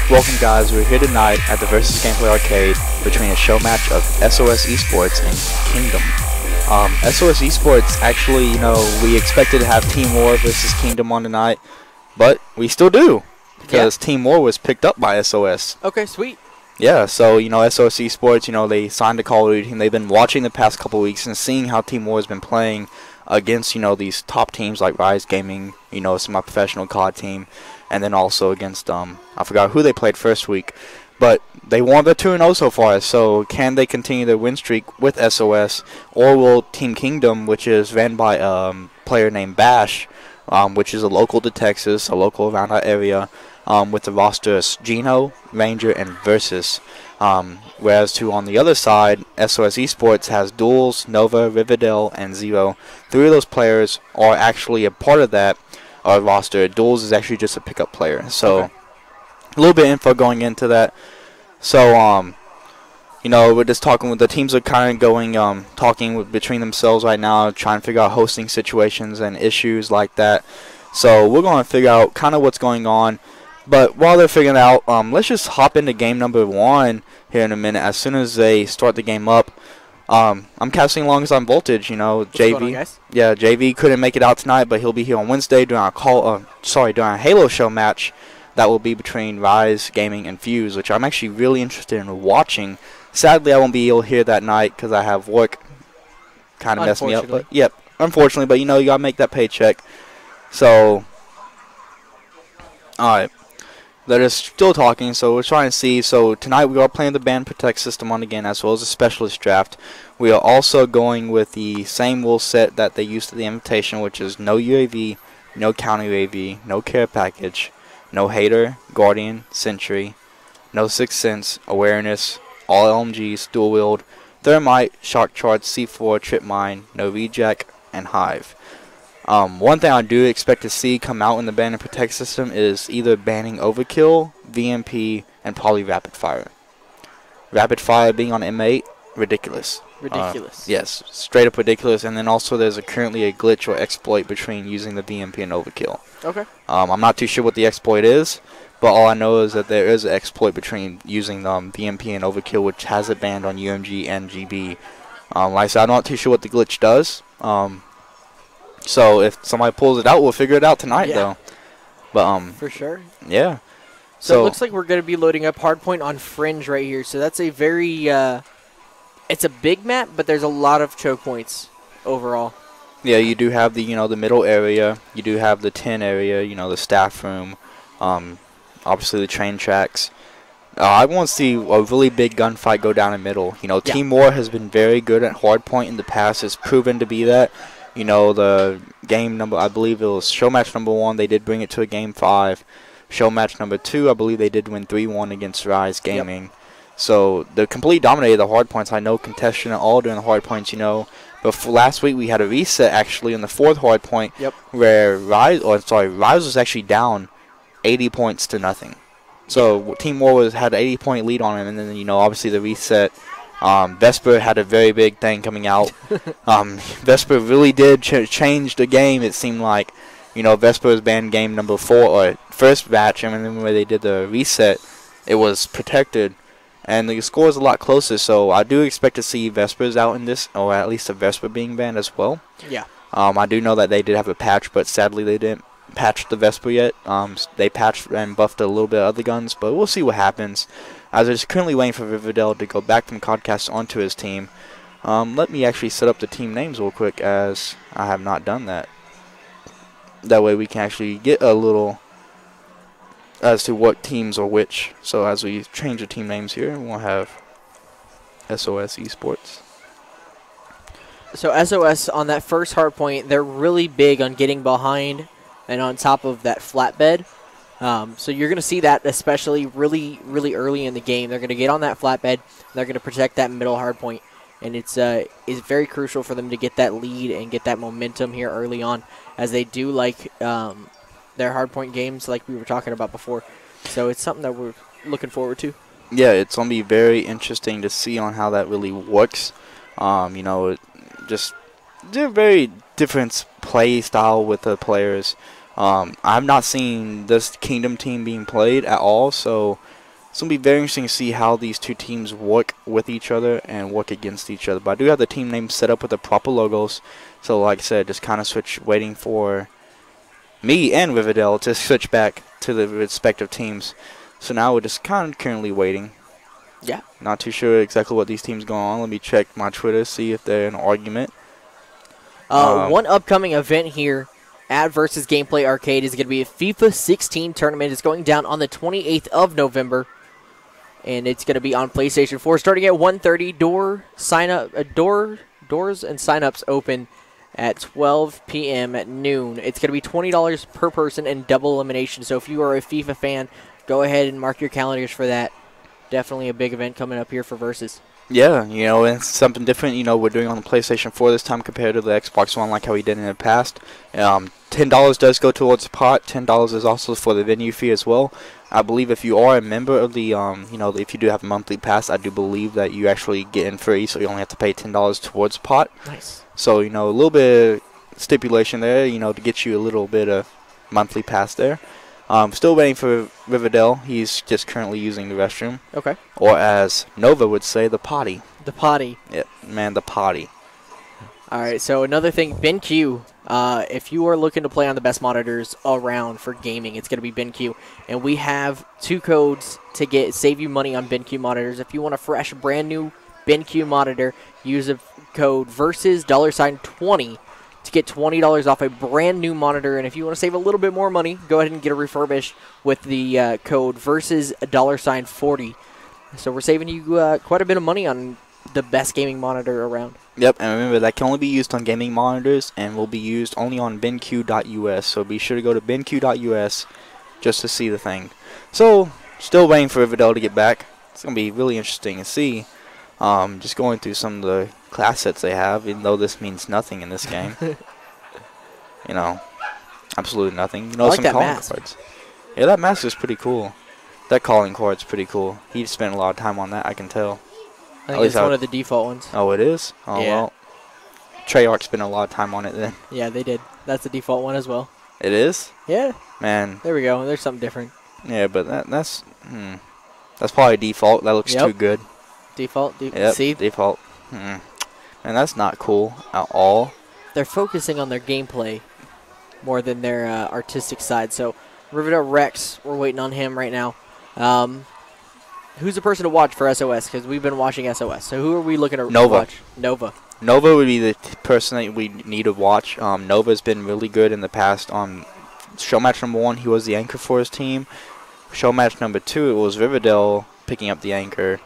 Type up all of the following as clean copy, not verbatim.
Welcome guys, we're here tonight at the Versus Gameplay Arcade between a show match of SOS eSports and Kingdom. SOS eSports, actually, we expected to have Team War versus Kingdom on tonight, but we still do, because Team War was picked up by SOS. Okay, sweet. Yeah, so, SOS eSports, they signed a Call of Duty team. They've been watching the past couple weeks and seeing how Team War has been playing against, these top teams like Rise Gaming, semi-professional COD team, and then also against, I forgot who they played first week, but they won the 2-0 so far, so can they continue their win streak with SOS, or will Team Kingdom, which is ran by a player named Bash, which is a local to Texas, a local around our area, with the rosters Gino, Ranger, and Versus. Whereas on the other side, SOS eSports has Duels, Nova, Riverdale, and Zero. 3 of those players are actually a part of that roster. Duels is actually just a pickup player. So, a little bit of info going into that. So, we're just talking with the teams are kind of going, talking between themselves right now, trying to figure out hosting situations and issues like that. So, we're going to figure out kind of what's going on. But while they're figuring it out, let's just hop into game number 1 here in a minute. As soon as they start the game up, I'm casting alongside Voltage. JV. Yeah, JV couldn't make it out tonight, but he'll be here on Wednesday during a Halo show match that will be between Rise Gaming and Fuse, which I'm actually really interested in watching. Sadly, I won't be able to hear that night because I have work. Kind of messed me up, but yep, unfortunately. But you gotta make that paycheck. So, all right. They're just still talking, so we're trying to see. So tonight we are playing the Ban Protect system on again, as well as a specialist draft. We are also going with the same rule set that they used at the invitation, which is no UAV, no counter UAV, no care package, no hater, guardian, sentry, no sixth sense, awareness, all LMGs, dual wield, thermite, shock charge, C4, trip mine, no rejack, and hive. One thing I do expect to see come out in the ban and protect system is either banning overkill, VMP, and probably rapid fire. Rapid fire being on M8, ridiculous. Ridiculous. Yes, straight up ridiculous. And then also there's currently a glitch or exploit between using the VMP and overkill. Okay. I'm not too sure what the exploit is, but all I know is that there is an exploit between using the VMP and overkill, which has it banned on UMG and GB. Like I said, I'm not too sure what the glitch does. So if somebody pulls it out, we'll figure it out tonight, though. But for sure. Yeah. So it looks like we're going to be loading up Hardpoint on Fringe right here. So that's a very it's a big map, but there's a lot of choke points overall. Yeah, you do have the the middle area. You do have the 10 area. The staff room. Obviously the train tracks. I want to see a really big gunfight go down the middle. Team War has been very good at Hardpoint in the past. It's proven to be that. The game number, I believe it was Showmatch number 1, they did bring it to a game 5. Showmatch number 2, I believe they did win 3-1 against Rise Gaming. Yep. So they completely dominated the hard points. I know contested at all during the hard points, But for last week we had a reset actually in the 4th hard point, where Rise was actually down 80 points to nothing. So Team War had an 80-point lead on him, and then obviously the reset. Vesper had a very big thing coming out. Vesper really did change the game, it seemed like. Vesper was banned game number 4, or first match, and then when they did the reset, it was protected. And the score is a lot closer, so I do expect to see Vespers out in this, or at least a Vesper being banned as well. Yeah. I do know that they did have a patch, but sadly they didn't patch the Vesper yet. They patched and buffed a little bit of other guns, but we'll see what happens. As I'm currently waiting for Riverdale to go back from Codcast onto his team. Let me actually set up the team names real quick, as I have not done that. That way we can actually get a little as to what teams are which. So as we change the team names here, we'll have SOS eSports. So SOS on that first hard point, they're really big on getting behind and on top of that flatbed. So you're going to see that especially really early in the game. They're going to get on that flatbed. They're going to protect that middle hard point. And it's very crucial for them to get that lead and get that momentum here early on, as they do like their hard point games like we were talking about before. So it's something that we're looking forward to. Yeah, it's going to be very interesting to see on how that really works. Just they're very different play style with the players. I've not seen this Kingdom team being played at all, so It's going to be very interesting to see how these two teams work with each other and work against each other. But I do have the team names set up with the proper logos. So like I said, just kind of waiting for me and Riverdale to switch back to the respective teams. So now we're just kind of currently waiting. Yeah. Not too sure exactly what these teams going on. Let me check my Twitter, see if they're in an argument. One upcoming event here at Versus Gameplay Arcade is going to be a FIFA 16 tournament. It's going down on the 28th of November. And it's going to be on PlayStation 4 starting at 1:30. Doors and sign-ups open at 12 p.m. at noon. It's going to be $20 per person and double elimination. So if you are a FIFA fan, go ahead and mark your calendars for that. Definitely a big event coming up here for Versus. Yeah, you know, it's something different, you know, we're doing on the PlayStation 4 this time compared to the Xbox One like how we did in the past. $10 does go towards the pot. $10 is also for the venue fee as well. I believe if you are a member of the, you know, if you do have a monthly pass, I do believe that you actually get in free, so you only have to pay $10 towards the pot. Nice. So, you know, a little bit of stipulation there, you know, to get you a little bit of monthly pass there. Still waiting for Riverdale. He's just currently using the restroom. Okay. Or as Nova would say, the potty. The potty. Yeah, man, the potty. All right, so another thing, BenQ. If you are looking to play on the best monitors around for gaming, it's going to be BenQ. And we have 2 codes to save you money on BenQ monitors. If you want a fresh, brand new BenQ monitor, use a code versus $20 to get $20 off a brand new monitor. And if you want to save a little bit more money, go ahead and get a refurbished with the code versus $40. So we're saving you quite a bit of money on the best gaming monitor around. Yep, and remember that can only be used on gaming monitors and will be used only on benq.us. So be sure to go to benq.us just to see the thing. So still waiting for Riverdale to get back. It's going to be really interesting to see. Just going through some of the class sets they have, even though this means nothing in this game. You know, absolutely nothing. You know, I like some that calling mask. cards. Yeah, that mask is pretty cool. That calling card's pretty cool. He spent a lot of time on that, I can tell. I think it's one of the default ones. Oh, it is? Oh, yeah. Well. Treyarch spent a lot of time on it then. Yeah, they did. That's the default one as well. It is? Yeah. Man. There we go. There's something different. Yeah, but that's probably default. That looks too good. Default? Yep, See? default. And that's not cool at all. They're focusing on their gameplay more than their artistic side. So, Riverdale Rex, we're waiting on him right now. Who's the person to watch for SOS? Because we've been watching SOS. So who are we looking to watch? Nova. Nova would be the person that we need to watch. Nova's been really good in the past. Showmatch number 1, he was the anchor for his team. Showmatch number 2, it was Riverdale picking up the anchor.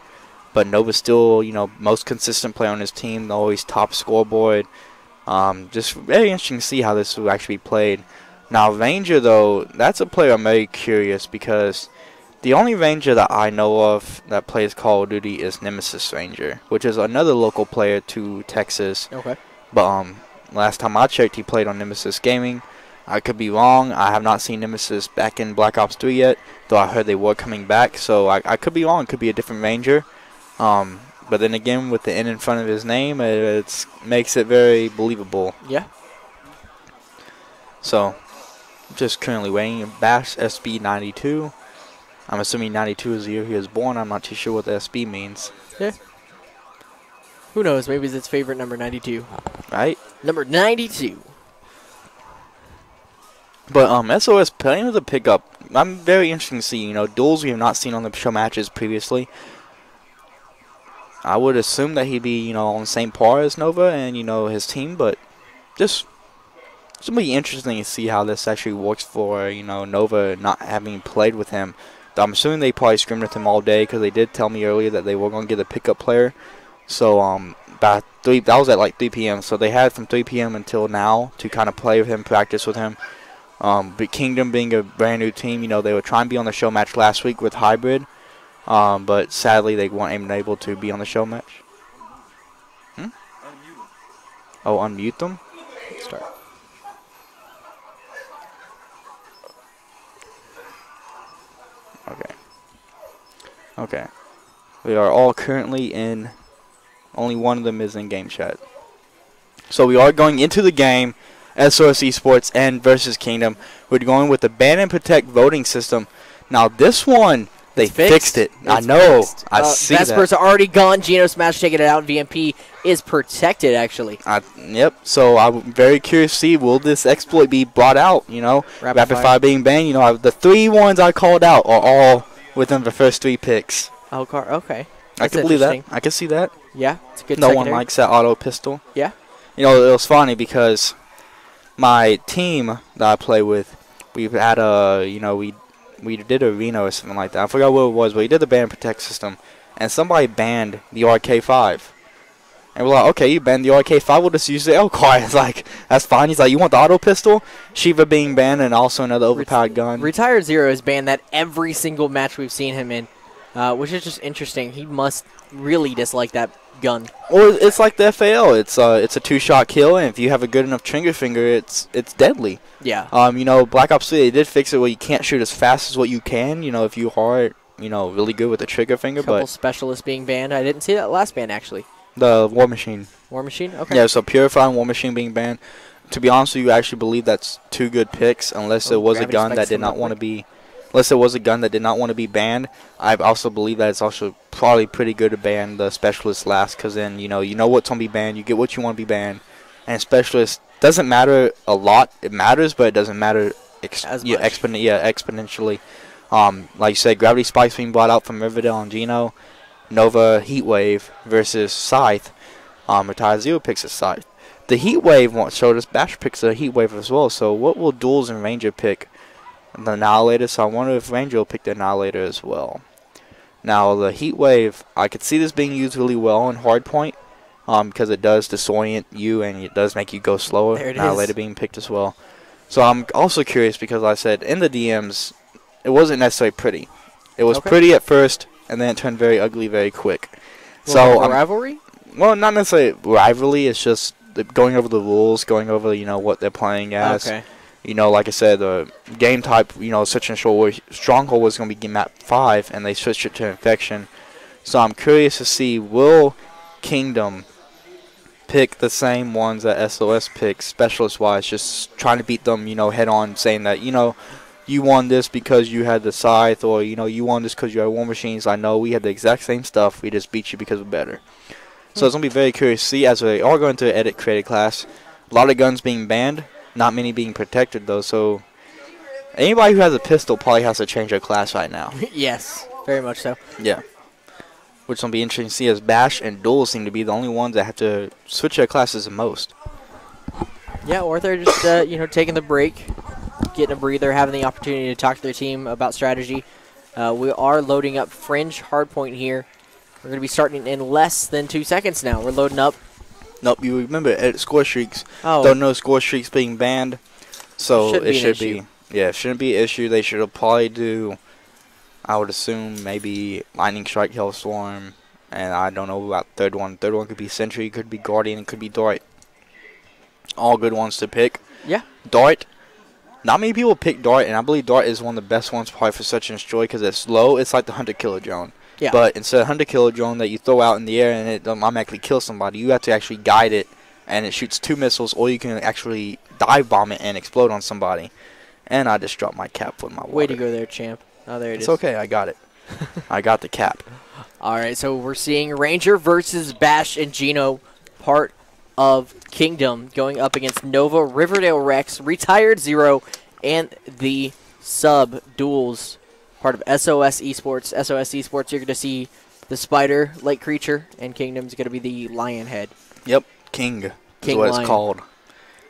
But Nova's still, you know, most consistent player on his team. Always top scoreboard. Just very interesting to see how this will actually be played. Now, Ranger, though, that's a player I'm very curious because the only Ranger that I know of that plays Call of Duty is Nemesis Ranger, which is another local player to Texas. Okay. But last time I checked, he played on Nemesis Gaming. I could be wrong. I have not seen Nemesis back in Black Ops 3 yet, though I heard they were coming back. So I could be wrong. It could be a different Ranger. But then again, with the N in front of his name, it makes it very believable. Yeah. So, just currently waiting. Bash SB92. I'm assuming 92 is the year he was born. I'm not too sure what the SB means. Yeah. Who knows? Maybe it's its favorite number, 92. Right? Number 92. But SOS playing with a pickup, I'm very interested to see. You know, duels we have not seen on the show matches previously. I would assume that he'd be, you know, on the same par as Nova and, you know, his team, but just it's going to be interesting to see how this actually works for, you know, Nova not having played with him. I'm assuming they probably scrimmed with him all day because they did tell me earlier that they were going to get a pickup player. So, that was at like 3 p.m. So they had from 3 p.m. until now to kind of play with him, practice with him. But Kingdom being a brand new team, you know, they were trying to be on the show match last week with Hybrid. But sadly, they weren't able to be on the show match. Oh, unmute them? Start. Okay. We are all currently in. Only one of them is in game chat. So we are going into the game. SOS eSports and versus Kingdom. We're going with the ban and protect voting system. Now this one They fixed it. I know. Fixed. I see that. Vespers are already gone. Geno Smash taking it out. VMP is protected, actually. Yep. So I'm very curious to see, will this exploit be brought out, you know? Rapid fire being banned. You know, the 3 ones I called out are all within the first 3 picks. Oh, okay. I can believe that. I can see that. Yeah, it's a good No secondary. one likes that auto pistol. Yeah. You know, it was funny because my team that I play with, we've had a, you know, we did arena or something like that. I forgot what it was, but we did the ban protect system, and somebody banned the RK5. And we're like, okay, you banned the RK5, we'll just use the L-Car. It's like, that's fine. He's like, you want the auto pistol? Shiva being banned, and also another overpowered gun. Retired Zero has banned that every single match we've seen him in, which is just interesting. He must really dislike that gun. Or it's like the FAL. It's a 2-shot kill, and if you have a good enough trigger finger, it's deadly. Yeah. You know, Black Ops 3, they did fix it where you can't shoot as fast as what you can, you know, if you are, you know, really good with the trigger finger. Couple specialists being banned. I didn't see that last ban, actually. The War Machine. War Machine? Okay. Yeah, so Purify and War Machine being banned. To be honest with you, I actually believe that's 2 good picks, unless it was a gun that did not want to be... Unless it was a gun that did not want to be banned. I also believe that it's also probably pretty good to ban the Specialist last, because then, you know what's going to be banned, you get what you want to be banned. And Specialist doesn't matter a lot. It matters, but it doesn't matter exponentially. Like you said, Gravity Spike's being brought out from Riverdale and Geno. Nova Heatwave versus Scythe. Retired Zero picks a Scythe. The Heatwave showed us Bash picks a Heatwave as well. So what will Duels and Ranger pick? The Annihilator. So I wonder if Ranger will pick the Annihilator as well. Now the Heatwave, I could see this being used really well in Hardpoint. Because it does disorient you and it does make you go slower. There it Annihilator is. being picked as well. So I'm also curious because I said in the DMs, it wasn't necessarily pretty. It was pretty at first, and then it turned very ugly very quick. So rivalry? Well, not necessarily rivalry. It's just going over the rules, going over what they're playing as. Okay. You know, like I said, the game type, such and short. Stronghold was going to be map 5, and they switched it to Infection. So I'm curious to see, will Kingdom pick the same ones that SOS picks, specialist-wise, just trying to beat them, head-on, saying that, you won this because you had the Scythe, or, you won this because you had War Machines. I know we had the exact same stuff. We just beat you because we're better. So it's going to be very curious to see, as we are going to edit creative class, a lot of guns being banned, not many being protected, though. So anybody who has a pistol probably has to change their class right now. Yes, very much so. Yeah. Which will be interesting to see, as Bash and Duel seem to be the only ones that have to switch their classes the most. Yeah, or they're just, taking the break, getting a breather, having the opportunity to talk to their team about strategy. We are loading up Fringe Hardpoint here. We're going to be starting in less than 2 seconds now. We're loading up. Nope, you remember edit score streaks. Oh. Don't know score streaks being banned. So it should be. Yeah, it shouldn't be an issue. They should probably do, I would assume, maybe Lightning Strike, Hellstorm, and I don't know about third one. Third one could be Sentry, could be Guardian, could be Dart. All good ones to pick. Yeah. Dart. Not many people pick Dart, and I believe Dart is one of the best ones probably for Search and Destroy because it's low. It's like the Hunter Killer drone. Yeah. But instead of Hunter Killer drone that you throw out in the air and it automatically kill somebody, you have to actually guide it, and it shoots 2 missiles, or you can actually dive bomb it and explode on somebody. And I just dropped my cap with my water. Way to go there, champ. Oh, there it is. It's okay. I got it. I got the cap. All right, so we're seeing Ranger versus Bash and Geno, part of Kingdom, going up against Nova, Riverdale Rex, Retired Zero, and the sub duels, part of SOS eSports. SOS eSports, you're going to see the spider like creature, and Kingdom's going to be the lion head. Yep, King is what it's called.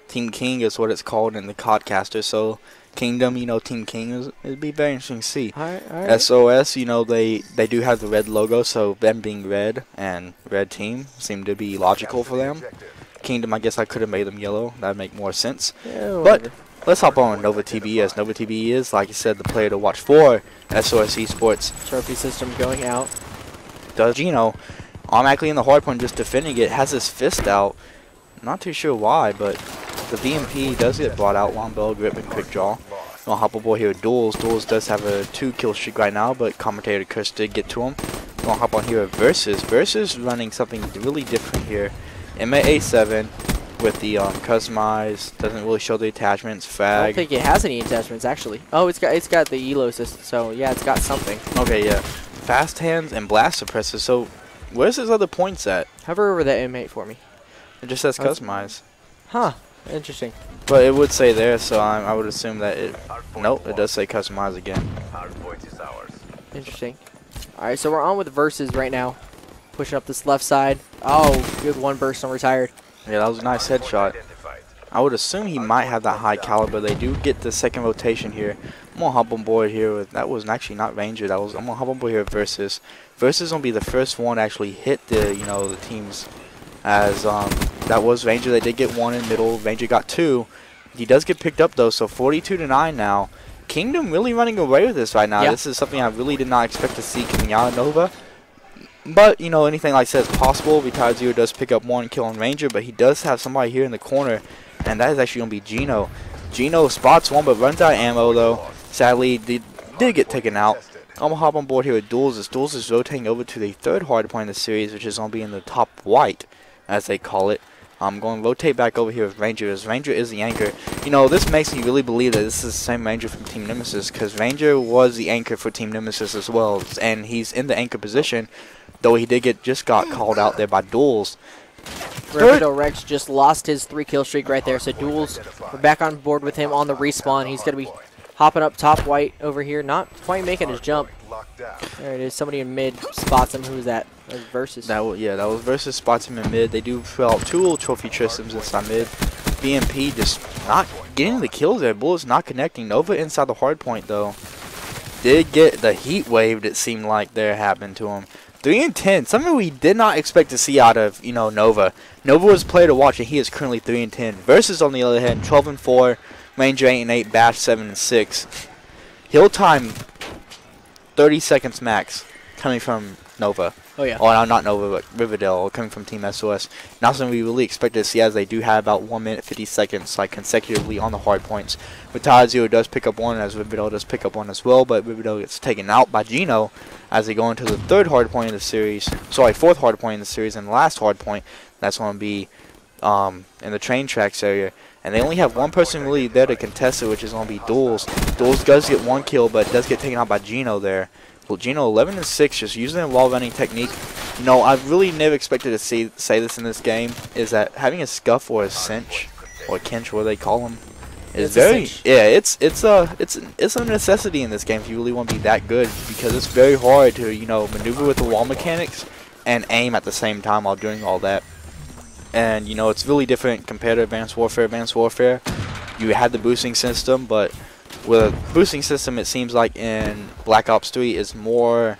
Team King is what it's called in the Codcaster. So Kingdom, Team King it'd be very interesting to see. All right. SOS, they do have the red logo, so them being red and red team seem to be logical for them. Kingdom, I guess I could have made them yellow. That'd make more sense. Yeah, but let's hop on Nova TV, as Nova TV is, like you said, the player to watch for SOS eSports. Trophy system going out. Does Geno automatically in the hardpoint just defending it, has his fist out. Not too sure why, but the VMP does get brought out. Long Bell, Grip, and Quick Draw. We'll hop aboard here with Duels. Duels does have a 2-kill streak right now, but Commentator Chris did get to him. We'll hop on here with Versus. Versus running something really different here. MA87 with the customized. Doesn't really show the attachments. I don't Fag. think it has any attachments actually. Oh, it's got the elo system. So yeah, it's got something. Okay, yeah. Fast hands and blast suppressor. So where's his other points at? Hover over that M8 for me. It just says customized. Huh. Interesting. But it would say there, so I would assume that it. Nope, it does say customize again. Interesting. All right, so we're on with versus right now. Pushing up this left side. Oh, good one burst on retired. Yeah, that was a nice headshot. I would assume he might have that high caliber. They do get the second rotation here. I'm gonna hop on board here with that was actually not Ranger. I'm gonna hop on board here with versus. Versus gonna be the first one to actually hit the the teams. As that was Ranger. They did get one in middle. Ranger got two. He does get picked up though, so 42-9 now. Kingdom really running away with this right now. Yeah. This is something I really did not expect to see coming out of Nova. But, anything like I said is possible. Retired Zero does pick up one kill on Ranger, but he does have somebody here in the corner, and that is actually going to be Gino. Gino spots one, but runs out of ammo, though. Sadly, did get taken out. I'm going to hop on board here with Duels, as Duels is rotating over to the third hard point in the series, which is going to be in the top white, as they call it. I'm going to rotate back over here with Ranger, as Ranger is the anchor. This makes me really believe that this is the same Ranger from Team Nemesis, because Ranger was the anchor for Team Nemesis as well, and he's in the anchor position, though he just got called out there by Duels. Rapido Rex just lost his 3-kill streak right there, so Duels, we're back on board with him on the respawn. He's going to be hopping up top white over here, not quite making his jump. There it is. Somebody in mid spots him. Who's that? That was Versus. That was Versus spots him in mid. They do fill out two little trophy Tristams inside mid. BMP just not getting the kills there. Bullets not connecting. Nova inside the hard point though. Did get the heat wave, it seemed like there happened to him. 3 and 10, something we did not expect to see out of Nova. Nova was a player to watch, and he is currently 3 and 10. Versus on the other hand, 12 and 4, Ranger 8 and 8, Bash 7 and 6. Hill time 30 seconds max coming from Nova. Oh, yeah. Oh, no, not Nova, but Riverdale coming from Team SOS. Not something we really expected to see, as they do have about 1 minute 50 seconds consecutively on the hard points. Retired Zero does pick up one, as Riverdale does pick up one as well, but Riverdale gets taken out by Gino as they go into the third hard point in the series. Sorry, fourth hard point in the series, and the last hard point. That's going to be in the train tracks area. And they only have one person really there to contest it, which is going to be Duels. Duels does get one kill, but does get taken out by Gino there. Well, Gino 11 and 6, just using a wall running technique. I really never expected to say this in this game, is that having a scuff or a cinch, or a kinch, what they call them, is it's a necessity in this game if you really want to be that good, because it's very hard to maneuver with the wall mechanics and aim at the same time while doing all that. And it's really different compared to Advanced Warfare. Advanced Warfare, you had the boosting system, but with a boosting system, it seems like in Black Ops 3 is more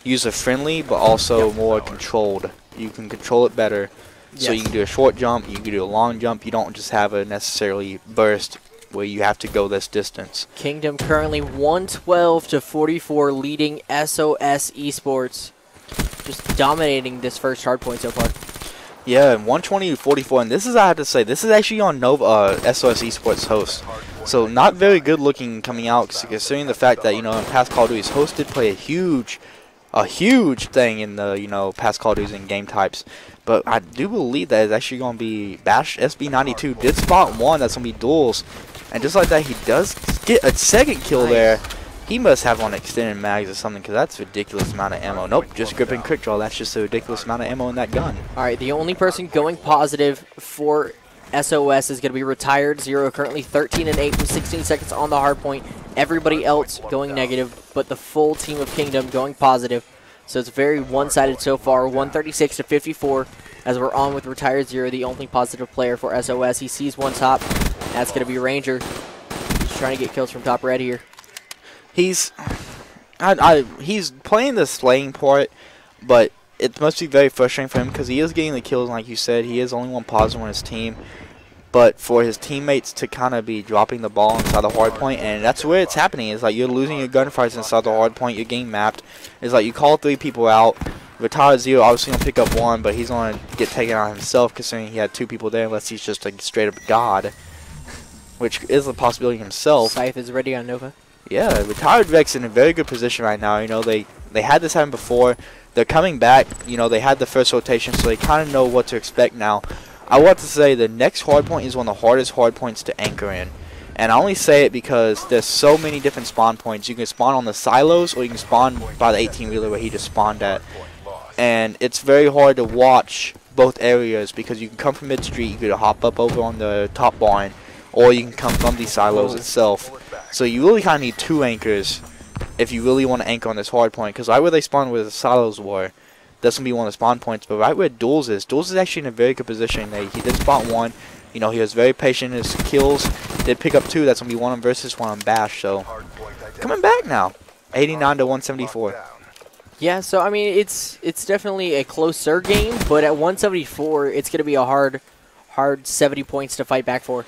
user-friendly, but also more controlled. You can control it better. So you can do a short jump, you can do a long jump. You don't just have a necessarily burst where you have to go this distance. Kingdom currently 112-44, leading SOS eSports. Just dominating this first hard point so far. Yeah, 120-44, and this is, I have to say, this is actually on Nova SOS eSports host. So not very good looking coming out, considering the fact that, in past Call of Duty's host did play a huge thing in the, past Call of Duty's in game types. But I do believe that it's actually going to be Bash SB92 did spot one. That's going to be Duels. And just like that, he does get a second kill there. He must have on extended mags or something, because that's a ridiculous amount of ammo. Nope, just grip and quick draw. That's just a ridiculous amount of ammo in that gun. All right, the only person going positive for SOS is going to be Retired Zero, currently 13 and 8 with 16 seconds on the hard point. Everybody else going negative, but the full team of Kingdom going positive. So it's very one-sided so far, 136-54, as we're on with Retired Zero, the only positive player for SOS. He sees one top. That's going to be Ranger. He's trying to get kills from top red here. He's playing the slaying part, but it must be very frustrating for him, because he is getting the kills, like you said. He is only one positive on his team, but for his teammates to kind of be dropping the ball inside the hard point, and that's where it's happening. It's like you're losing your gunfights inside the hard point. You're getting mapped. It's like you call 3 people out. Retired Zero obviously going to pick up one, but he's going to get taken out himself, considering he had 2 people there, unless he's just a straight up god, which is a possibility himself. Scythe is ready on Nova. Yeah, Retired Vex in a very good position right now. They had this happen before. They're coming back. They had the first rotation, so they kind of know what to expect now. I want to say the next hard point is one of the hardest hard points to anchor in. And I only say it because there's so many different spawn points. You can spawn on the silos, or you can spawn by the 18-wheeler where he just spawned at. And it's very hard to watch both areas because you can come from mid-street, you could hop up over on the top barn, or you can come from the silos itself. So you really kind of need 2 anchors if you really want to anchor on this hard point. Because right where they spawn where the silos were, that's going to be one of the spawn points. But right where Duels is actually in a very good position. He did spot 1. You know, he was very patient in his kills. Did pick up 2. That's going to be 1 on Versus, 1 on Bash. So, coming back now. 89 to 174. Yeah, so, I mean, it's definitely a closer game. But at 174, it's going to be a hard 70 points to fight back for.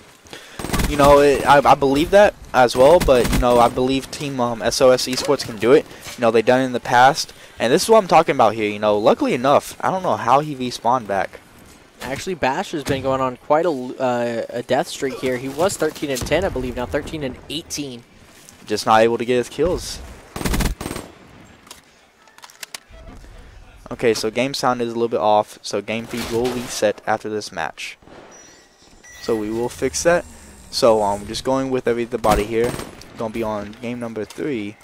You know, I believe that as well. But, you know, I believe Team SOS eSports can do it. You know, they've done it in the past. And this is what I'm talking about here. You know, luckily enough, I don't know how he respawned back. Actually, Bash has been going on quite a death streak here. He was 13 and 10, I believe, now 13 and 18. Just not able to get his kills. Okay, so game sound is a little bit off, so game feed will reset after this match. So we will fix that. So just going with everybody here. Gonna be on game number 3.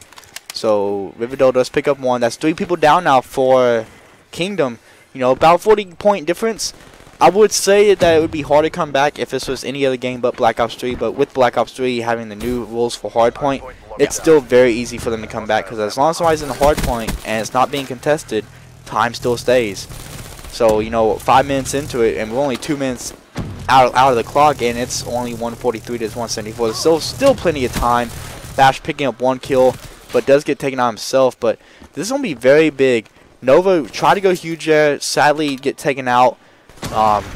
So Riverdale does pick up 1. That's 3 people down now for Kingdom. You know, about 40-point difference. I would say that it would be hard to come back if this was any other game but Black Ops 3. But with Black Ops 3 having the new rules for hardpoint, it's still very easy for them to come back. Because as long as somebody's in the hardpoint and it's not being contested, time still stays. So, you know, 5 minutes into it, and we're only 2 minutes out of the clock, and it's only 143 to 174. There's still plenty of time. Bash picking up 1 kill, but does get taken out himself. But this is going to be very big. Nova tried to go huge there, sadly get taken out.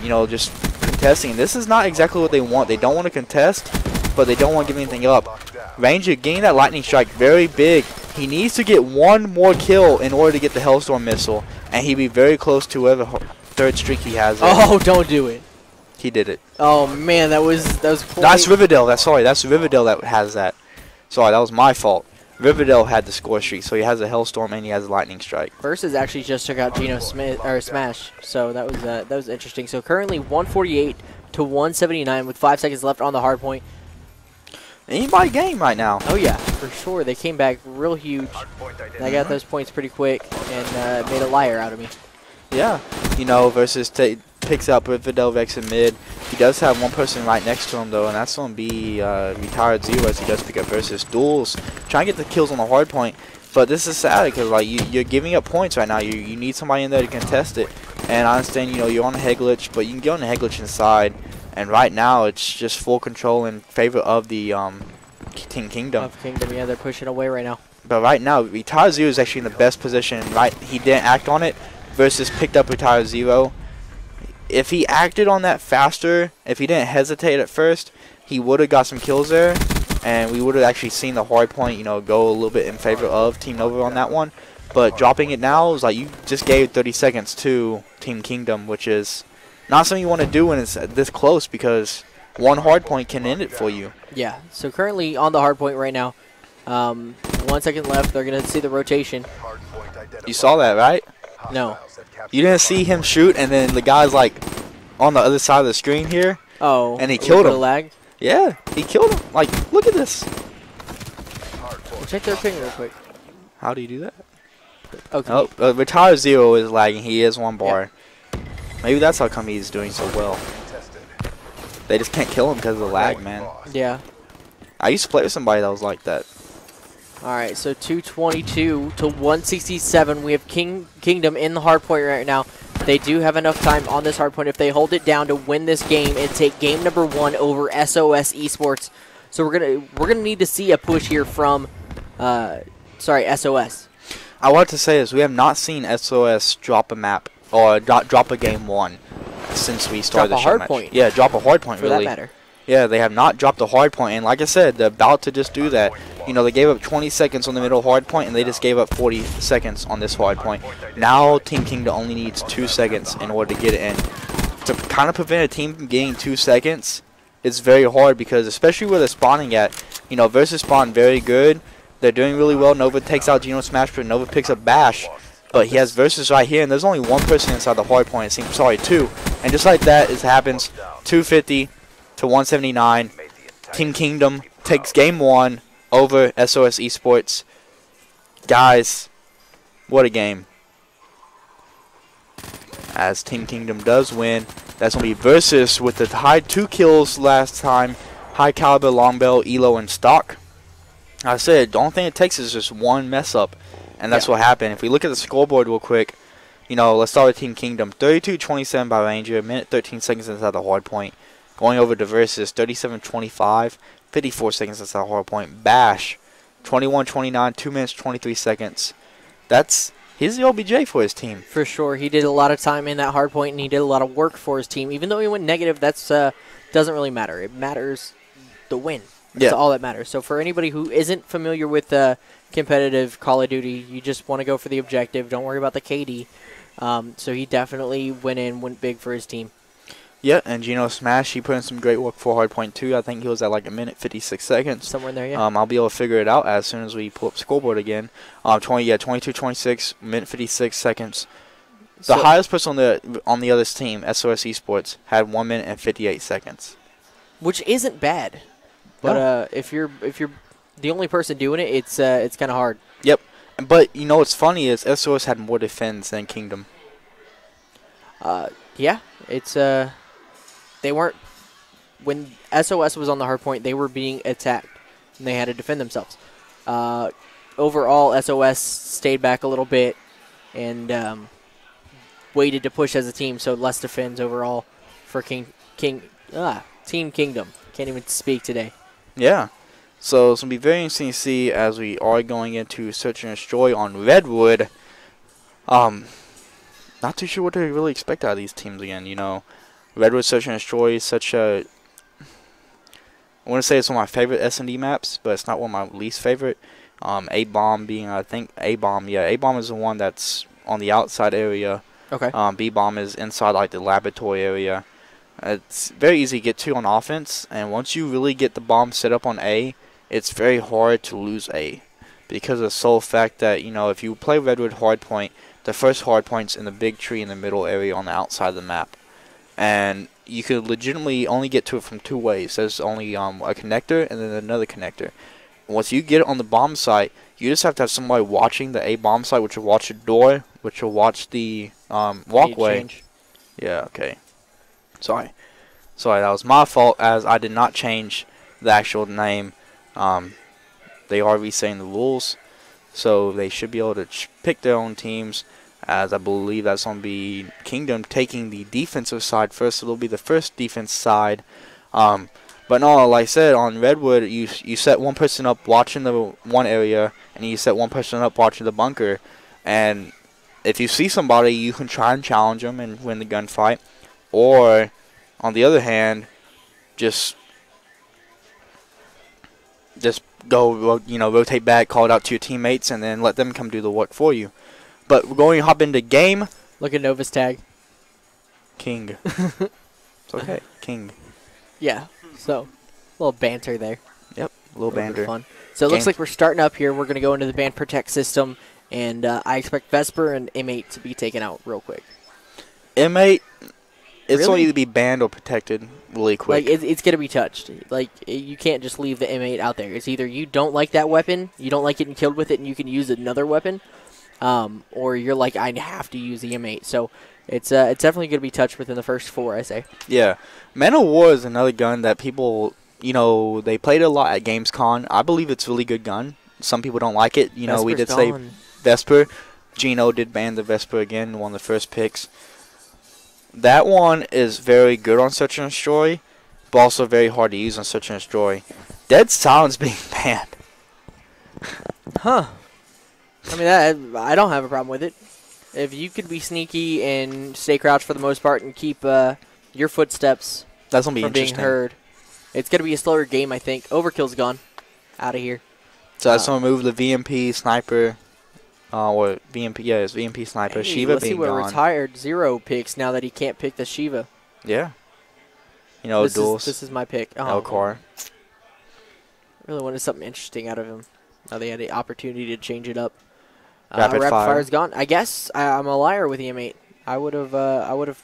You know, just contesting. This is not exactly what they want. They don't want to contest, but they don't want to give anything up. Ranger getting that lightning strike very big. He needs to get 1 more kill in order to get the Hellstorm missile, and he'd be very close to whatever 3rd streak he has there. Oh, don't do it. He did it. Oh man, that was quite... That's Riverdale. That's Riverdale that has that. Sorry, that was my fault. Riverdale had the score streak, so he has a Hellstorm and he has a lightning strike. Versus actually just took out Geno Smith or Smash, so that was interesting. So currently 148 to 179 with 5 seconds left on the hard point. Anybody game right now? Oh yeah, for sure. They came back real huge. I got those points pretty quick and made a liar out of me. Yeah, you know, Versus picks up Riverdale Vex in mid. He does have 1 person right next to him though, and that's going to be Retired Zero as he does pick up Versus. Duels trying to get the kills on the hard point, but this is sad because like you're giving up points right now. You need somebody in there to contest it, and I understand, you know, you're on a head glitch, but you can get on the head glitch inside, and right now it's just full control in favor of the Team Kingdom. Of Kingdom, yeah, they're pushing away right now. But right now, Retired Zero is actually in the best position. Right, he didn't act on it. Versus picked up Retired Zero. If he acted on that faster, if he didn't hesitate at first, he would have got some kills there, and we would have actually seen the hard point, you know, go a little bit in favor of Team Nova on that one. But dropping it now is like you just gave 30 seconds to Team Kingdom, which is not something you want to do when it's this close, because 1 hard point can end it for you. Yeah, so currently on the hard point right now. 1 second left. They're going to see the rotation. You saw that, right? No. You didn't see him shoot, and then the guy's like on the other side of the screen here. Oh. And he killed him. Lag? Yeah, he killed him. Like, look at this. Check their ping real quick. How do you do that? Okay. Oh, Retired Zero is lagging. He is 1 bar. Yeah. Maybe that's how come he's doing so well. They just can't kill him because of the lag, man. Yeah. I used to play with somebody that was like that. Alright, so 222 to 167. We have Kingdom in the hard point right now. They do have enough time on this hard point if they hold it down to win this game and take game number 1 over SOS eSports. So we're gonna need to see a push here from SOS. I want to say is we have not seen SOS drop a map or drop a game 1 since we started the hard Showmatch. point. Yeah, drop a hard point, for really. that matter. Yeah, they have not dropped a hard point, and like I said, they're about to just do that. You know, they gave up 20 seconds on the middle hard point, and they just gave up 40 seconds on this hard point. Now, Team Kingdom only needs 2 seconds in order to get it in. To kind of prevent a team from getting 2 seconds, it's very hard because, especially where they're spawning at, you know, Versus spawn very good. They're doing really well. Nova takes out Geno Smash, but Nova picks up Bash. But he has versus right here, and there's only one person inside the hard point. It seems, sorry, two. And just like that, it happens. 250 to 179. Team Kingdom takes game 1 over SOS eSports. Guys, what a game. As Team Kingdom does win. That's going to be versus with the high 2 kills last time. High caliber, long barrel, elo, and stock. I said, the only thing it takes is just one mess up. And that's what happened. If we look at the scoreboard real quick, you know, let's start with Team Kingdom. 32-27 by Ranger, minute 13 seconds inside the hard point. Going over to Versus, 37-25, 54 seconds inside the hard point. Bash, 21-29, 2 minutes 23 seconds. He's the OBJ for his team. For sure. He did a lot of time in that hard point, and he did a lot of work for his team. Even though he went negative, that's doesn't really matter. It matters the win. That's all that matters. So for anybody who isn't familiar with competitive Call of Duty, you just want to go for the objective. Don't worry about the KD. So he definitely went big for his team. Yeah, and Gino Smash, he put in some great work for hardpoint 2. I think he was at like a minute 56 seconds. Somewhere in there, yeah. I'll be able to figure it out as soon as we pull up scoreboard again. 22-26, minute 56 seconds. The highest person on the other team, SOS eSports, had 1 minute and 58 seconds. Which isn't bad. But if you're the only person doing it, it's kind of hard. Yep. But you know what's funny is SOS had more defense than Kingdom. Yeah, it's they weren't, when SOS was on the hard point, they were being attacked and they had to defend themselves. Overall, SOS stayed back a little bit and waited to push as a team, so less defends overall for Team Kingdom. Can't even speak today. Yeah. So it's going to be very interesting to see as we are going into Search and Destroy on Redwood. Not too sure what to really expect out of these teams again, you know. Redwood Search and Destroy is such a... I want to say it's one of my favorite S&D maps, but it's not one of my least favorite. A-Bomb being, I think, A-Bomb. Yeah, A-Bomb is the one that's on the outside area. Okay. B-Bomb is inside, like, the laboratory area. It's very easy to get to on offense, and once you really get the bomb set up on A, it's very hard to lose A. Because of the sole fact that, you know, if you play Redwood hardpoint, the first hardpoint's in the big tree in the middle area on the outside of the map. And you could legitimately only get to it from 2 ways. There's only a connector and then another connector. Once you get it on the bomb site, you just have to have somebody watching the A bomb site, which will watch the door, which will watch the walkway. Yeah, okay. Sorry, that was my fault as I did not change the actual name. They are resetting the rules, so they should be able to pick their own teams, as I believe that's going to be Kingdom taking the defensive side first. So it'll be the first defense side. But no, like I said, on Redwood, you set one person up watching the one area, and you set one person up watching the bunker. And if you see somebody, you can try and challenge them and win the gunfight. Or, on the other hand, just go, you know, rotate back, call it out to your teammates, and then let them come do the work for you. But we're going to hop into game. Look at Nova's tag. King. It's okay. King. Yeah. So, a little banter there. Yep. A little banter. Fun. So it looks like we're starting up here. We're going to go into the band protect system, and I expect Vesper and M8 to be taken out real quick. M8, it's going to either be banned or protected really quick. Like, it's going to be touched. Like, you can't just leave the M8 out there. It's either you don't like that weapon, you don't like getting killed with it, and you can use another weapon, or you're like, I have to use the M8. So it's definitely going to be touched within the first 4, I say. Yeah. Man of War is another gun that people, you know, they played a lot at Gamescom. I believe it's a really good gun. Some people don't like it. You know, we did say Vesper. Gino did ban the Vesper again, one of the first picks. That one is very good on Search and Destroy, but also very hard to use on Search and Destroy. Dead Silence being banned. Huh. I mean, I don't have a problem with it. If you could be sneaky and stay crouched for the most part and keep your footsteps that's gonna be from being heard, it's going to be a slower game, I think. Overkill's gone. Out of here. So that's going to move the VMP Sniper. Or VMP, yeah, it's VMP Sniper. Hey, Shiva let's being see what gone. Retired Zero picks now that he can't pick the Shiva. Yeah. You know, duels. This is my pick. Elcar. Really wanted something interesting out of him. Now they had the opportunity to change it up. Rapid Rapid fire. fire's gone. I guess I'm a liar with the M8. I would have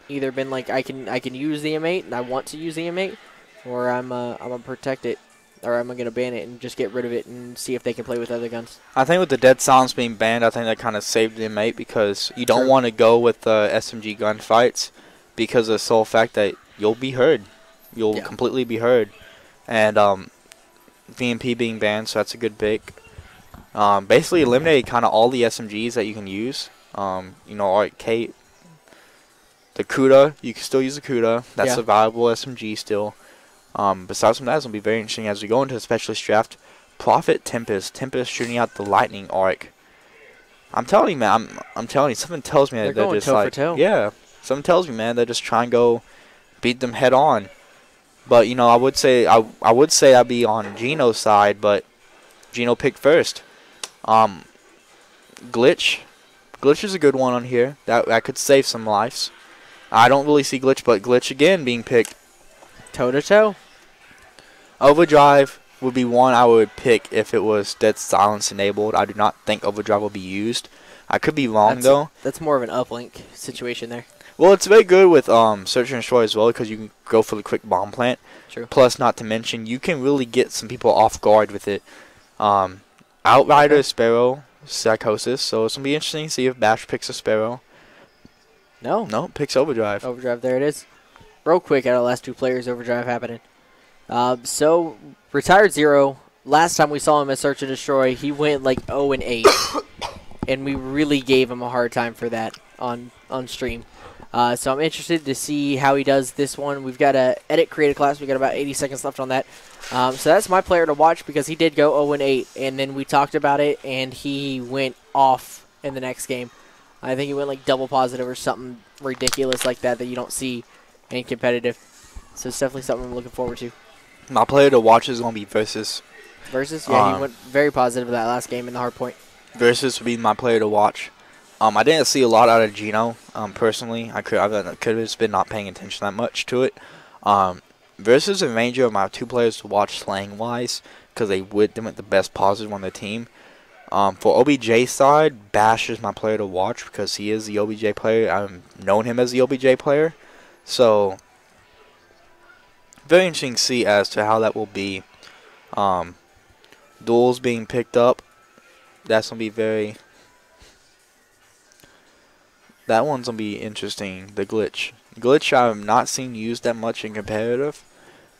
either been like I can use the M8 and I want to use the M8, or I'm gonna protect it, or I'm gonna ban it and just get rid of it and see if they can play with other guns. I think with the dead silence being banned, I think that kind of saved the M8 because you don't True. want to go with SMG gunfights because of the sole fact that you'll be heard. You'll completely be heard. And VMP being banned, so that's a good pick. Basically eliminated kind of all the SMGs that you can use. You know, arcade, the CUDA, you can still use the CUDA. That's a viable SMG still. Besides from that, it's going to be very interesting as we go into the specialist draft. Prophet Tempest shooting out the lightning arc. I'm telling you, man. I'm telling you, something tells me that they're going just toe like, for toe. yeah. Something tells me, man, they're just trying to go beat them head on. But you know, I would say I'd be on Gino's side, but Gino picked first. Glitch is a good one on here. That could save some lives. I don't really see Glitch, but Glitch again being picked. Toe to toe. Overdrive would be one I would pick if it was dead silence enabled. I do not think Overdrive will be used. I could be wrong though. That's more of an uplink situation there. Well, it's very good with Search and Destroy as well because you can go for the quick bomb plant. True. Plus, not to mention, you can really get some people off guard with it. Outrider, Sparrow, Psychosis. So it's going to be interesting to see if Bash picks a Sparrow. No, picks Overdrive. Overdrive, there it is. Real quick, out of the last two players, Overdrive happening. So, Retired Zero, last time we saw him at Search and Destroy, he went like 0-8. And we really gave him a hard time for that on stream. So I'm interested to see how he does this one. We've got a edit create a class. We've got about 80 seconds left on that. So that's my player to watch because he did go 0-8, and then we talked about it, and he went off in the next game. I think he went like double positive or something ridiculous like that you don't see in competitive. So it's definitely something I'm looking forward to. My player to watch is going to be Versus. Versus? Yeah, he went very positive that last game in the hard point. Versus would be my player to watch. I didn't see a lot out of Gino, personally. I could have just been not paying attention that much to it. Versus and Ranger are my two players to watch slang-wise because they went the best positive on their team. For OBJ side, Bash is my player to watch because he is the OBJ player. I've known him as the OBJ player. So, very interesting to see as to how that will be. Duels being picked up. That's going to be very... That one's going to be interesting. The Glitch. Glitch I have not seen used that much in competitive.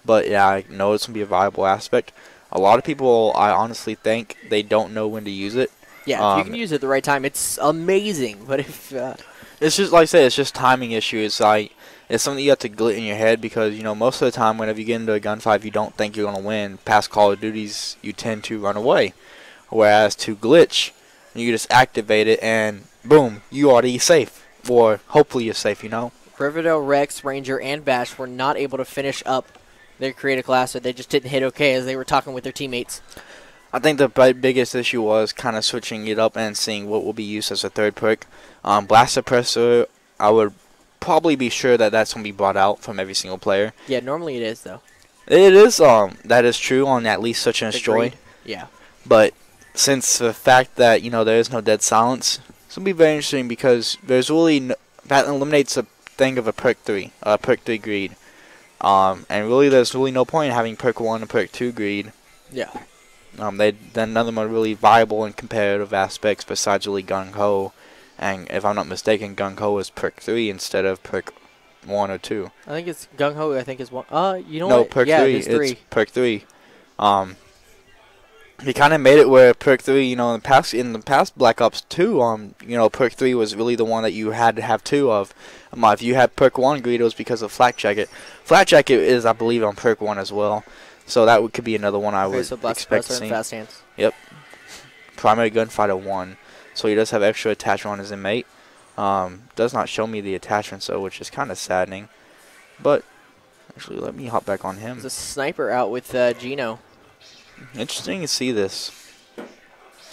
But yeah, I know it's going to be a viable aspect. A lot of people, I honestly think, they don't know when to use it. Yeah, if you can use it at the right time, it's amazing. But if... it's just, like I said, it's just timing issue. It's like... It's something you have to glit in your head because, you know, most of the time whenever you get into a gunfight, if you don't think you're going to win, past Call of Duties, you tend to run away. Whereas to Glitch, you just activate it and boom, you already safe. Or hopefully you're safe, you know. Riverdale, Rex, Ranger, and Bash were not able to finish up their creative class, or they just didn't hit okay as they were talking with their teammates. I think the biggest issue was kind of switching it up and seeing what will be used as a third perk. Blast Suppressor, I would probably be sure that that's going to be brought out from every single player. Yeah, normally it is, though. It is, that is true on at least Search and Destroy. Yeah. But since the fact that, you know, there is no dead silence, it's going to be very interesting because there's really that eliminates a thing of a perk 3 greed. And really there's really no point in having perk 1 and perk 2 greed. Yeah. Then none of them are really viable in competitive aspects besides really Gung Ho. And if I'm not mistaken, Gung Ho is perk 3 instead of perk 1 or 2. I think it's Gung Ho, I think is 1. You know no, what? Perk yeah, 3. It's 3. It's perk 3. He kind of made it where perk 3, you know, in the past Black Ops 2, you know, perk 3 was really the one that you had to have 2 of. If you had perk 1 greed, it was because of Flak Jacket. Flak Jacket is, I believe, on perk 1 as well. So that could be another one I would expect to see. Fast Hands. Yep. Primary Gunfighter 1. So he does have extra attachment on his inmate. Does not show me the attachment, so which is kind of saddening. But actually, let me hop back on him. There's a sniper out with Gino. Interesting to see this.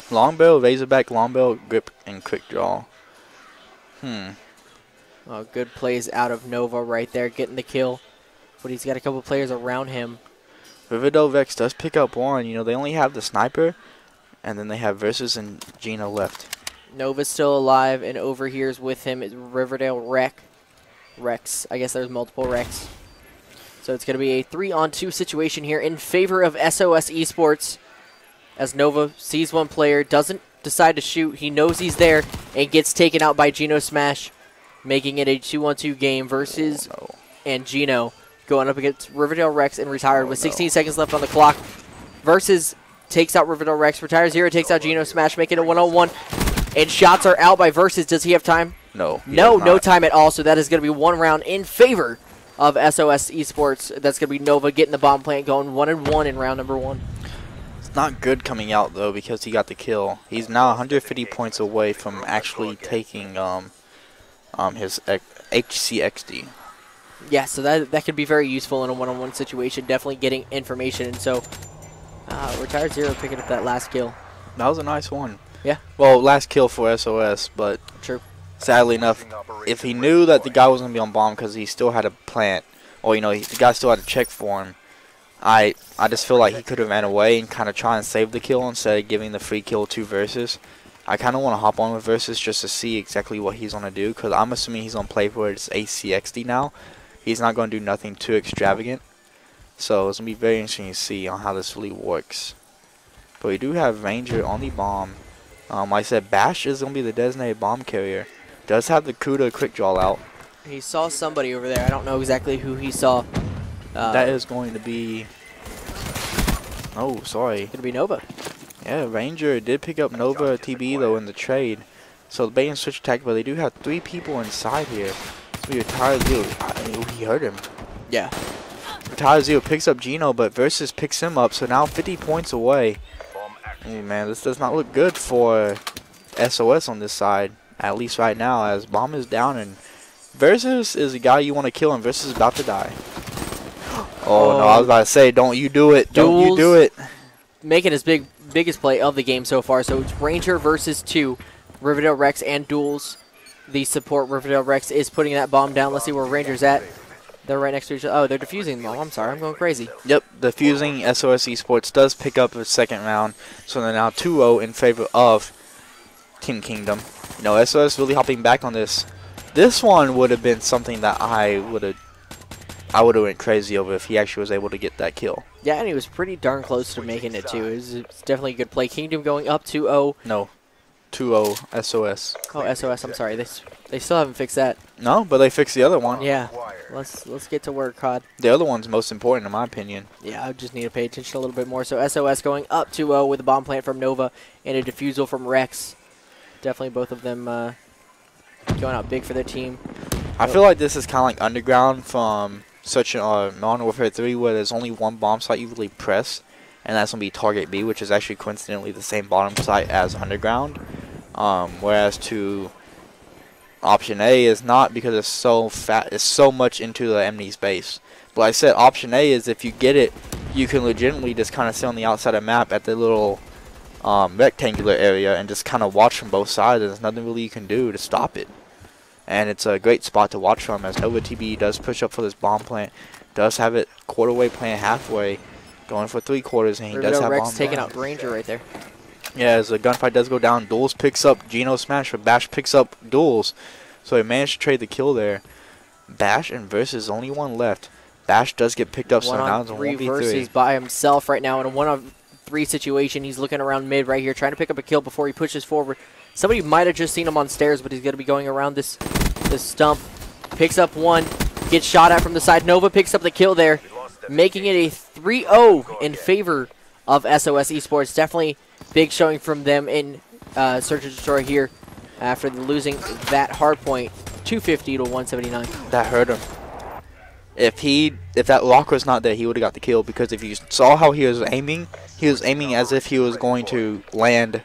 Long barrel, Razorback, long barrel, grip, and quick draw. Oh, good plays out of Nova right there, getting the kill. But he's got a couple players around him. Riverdale Vex does pick up one. You know, they only have the sniper. And then they have Versus and Gino left. Nova's still alive, and over here is with him is Riverdale Rex. I guess there's multiple Rex. So it's going to be a 3-on-2 situation here in favor of SOS eSports. As Nova sees one player, doesn't decide to shoot. He knows he's there and gets taken out by Gino Smash, making it a 2-on-2 game. Versus and Gino going up against Riverdale Rex and retired with 16 seconds left on the clock. Versus takes out Riverdale Rex, retires here, takes out Gino Smash, making it 1-on-1. And shots are out by Versus. Does he have time? No. No time at all. So that is going to be 1 round in favor of SOS eSports. That's going to be Nova getting the bomb plant going 1-1 in round number 1. It's not good coming out, though, because he got the kill. He's now 150 points away from actually taking his HCXD. Yeah, so that could be very useful in a 1-on-1 situation. Definitely getting information. And so, Retired Zero picking up that last kill. That was a nice one. Yeah. Well, last kill for SOS, but true. Sadly enough, if he knew that the guy was going to be on bomb because he still had a plant, or, the guy still had a check for him, I just feel like he could have ran away and kind of try and save the kill instead of giving the free kill to Versus. I kind of want to hop on with Versus just to see exactly what he's going to do, because I'm assuming he's going to play for his ACXD now. He's not going to do nothing too extravagant. So it's going to be very interesting to see on how this really works. But we do have Ranger on the bomb. Like I said, Bash is going to be the designated bomb carrier. Does have the Kuda quick draw out. He saw somebody over there. I don't know exactly who he saw. That is going to be... Oh, sorry. Going to be Nova. Yeah, Ranger did pick up Nova TB, though, in the trade. So the bait and switch attack, but they do have 3 people inside here. So Retired Zero. He hurt him. Yeah. Retired Zero picks up Gino, but Versus picks him up. So now 50 points away. Oh, man, this does not look good for SOS on this side. At least right now, as bomb is down, and Versus is a guy you want to kill, and Versus is about to die. Oh, no, I was about to say, don't you do it. Don't you do it. Making his biggest play of the game so far. So it's Ranger versus 2. Riverdale Rex and Duels. The support Riverdale Rex is putting that bomb down. Let's see where Ranger's at. They're right next to each other. Oh, they're defusing the bomb. I'm sorry. I'm going crazy. Yep, defusing SOS eSports does pick up a second round. So they're now 2-0 in favor of Team Kingdom. SOS really hopping back on this. This one would have been something that I would have went crazy over if he actually was able to get that kill. Yeah, and he was pretty darn close to making it, too. It's definitely a good play. Kingdom going up 2-0. No, 2-0 SOS. Oh, SOS. I'm sorry. They still haven't fixed that. No, but they fixed the other one. Yeah. Let's get to work, COD. The other one's most important in my opinion. Yeah, I just need to pay attention a little bit more. So SOS going up 2-0 with a bomb plant from Nova and a defusal from Rex. Definitely both of them going out big for their team. I feel like this is kind of like Underground from such Modern Warfare 3, where there's only one bomb site you really press, and that's going to be Target B, which is actually coincidentally the same bottom site as Underground. Whereas to Option A is not, because it's so fat, it's so much into the enemy space. But like I said, Option A is if you get it, you can legitimately just kind of sit on the outside of the map at the little rectangular area and just kind of watch from both sides. There's nothing really you can do to stop it. And it's a great spot to watch from, as Nova TB does push up for this bomb plant. Does have it quarter-way plant halfway, going for 3/4, and he does have Rex bomb taking out Ranger right there. Yeah, as the gunfight does go down, Duels picks up Gino Smash, but Bash picks up Duels. So he managed to trade the kill there. Bash and Versus, only one left. Bash does get picked up, so now it's a 1v3. Versus by himself right now in a 1-on-3 situation. He's looking around mid right here, trying to pick up a kill before he pushes forward. Somebody might have just seen him on stairs, but he's going to be going around this stump. Picks up one, gets shot at from the side. Nova picks up the kill there, making it a 3-0 in favor of SOS eSports. Definitely big showing from them in Search and Destroy here after losing that hard point, 250 to 179. That hurt him. If that lock was not there, he would have got the kill, because if you saw how he was aiming as if he was going to land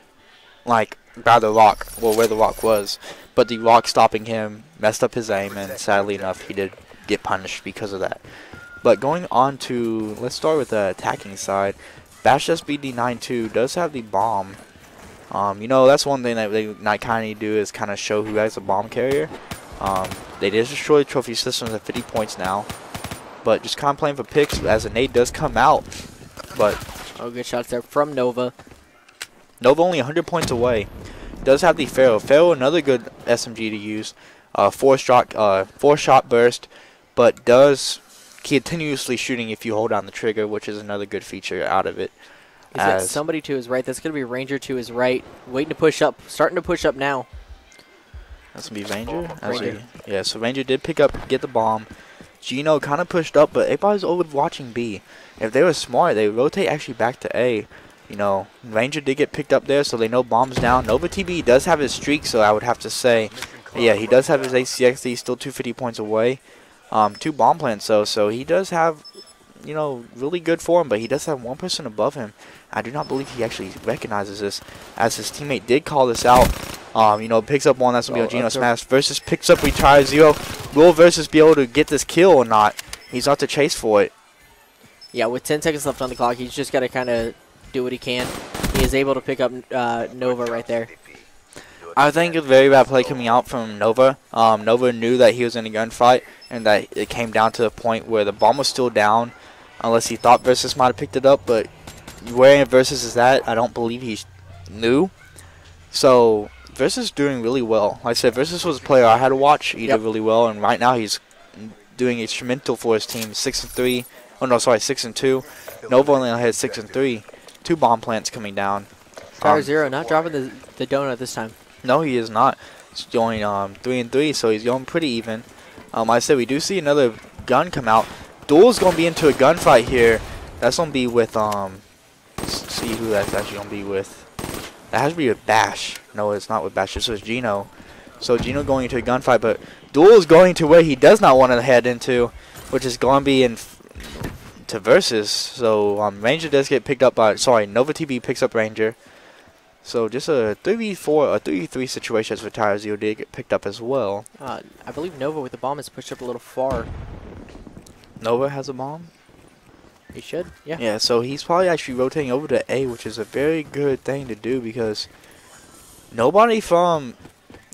like by the rock, well, where the rock was, but the rock stopping him messed up his aim, and sadly enough he did get punished because of that. But going on to, let's start with the attacking side. Bash SBD92 does have the bomb. That's one thing that they kind of need to do, is kind of show who has a bomb carrier. They did destroy the trophy systems at 50 points now, but just kind of playing for picks as a nade does come out. But good shots there from Nova. Nova only 100 points away. Does have the Pharaoh. Pharaoh, another good SMG to use. 4-shot burst, but does continuously shooting if you hold down the trigger, which is another good feature out of it. Is that somebody to his right? That's going to be Ranger to his right. Waiting to push up. Starting to push up now. That's going to be Ranger. Ranger. Yeah, so Ranger did get the bomb. Gino kind of pushed up, but everybody's over watching B. If they were smart, they rotate actually back to A. You know, Ranger did get picked up there, so they know bombs down. Nova TB does have his streak, so I would have to say, yeah, he does have his ACX. He's still 250 points away. 2 bomb plants, though, so he does have, you know, really good for him, but he does have one person above him. I do not believe he actually recognizes this, as his teammate did call this out. You know, picks up one, that's going to be a Geno smash. Versus picks up Retire Zero. Will Versus be able to get this kill or not? He's not to chase for it. Yeah, with 10 seconds left on the clock, he's just got to kind of do what he can. He is able to pick up Nova right there. I think it's a very bad play coming out from Nova. Nova knew that he was in a gunfight and that it came down to the point where the bomb was still down, unless he thought Versus might have picked it up, but where Versus is at, I don't believe he knew. So Versus doing really well. Like I said, Versus was a player I had to watch. He did really well, and right now he's doing instrumental for his team. 6-3. Oh no, sorry, 6-2. Nova only had 6-3. 2 bomb plants coming down. Tower Zero not dropping the donut this time. No, he is not. He's going 3-3, so he's going pretty even. Like I said, we do see another gun come out. Duel's going to be into a gunfight here. That's going to be with, let's see who that's actually going to be with. That has to be with Bash. No, it's not with Bash. This was Gino. So Gino going into a gunfight, but Duel is going to where he does not want to head into, which is going to be to Versus. So Ranger does get picked up by, Nova TB picks up Ranger. So just a 3v4, a 3v3 situation as Retire Zero did get picked up as well. I believe Nova with the bomb is pushed up a little far. Nova has a bomb? He should, yeah. Yeah, so he's probably actually rotating over to A, which is a very good thing to do because nobody from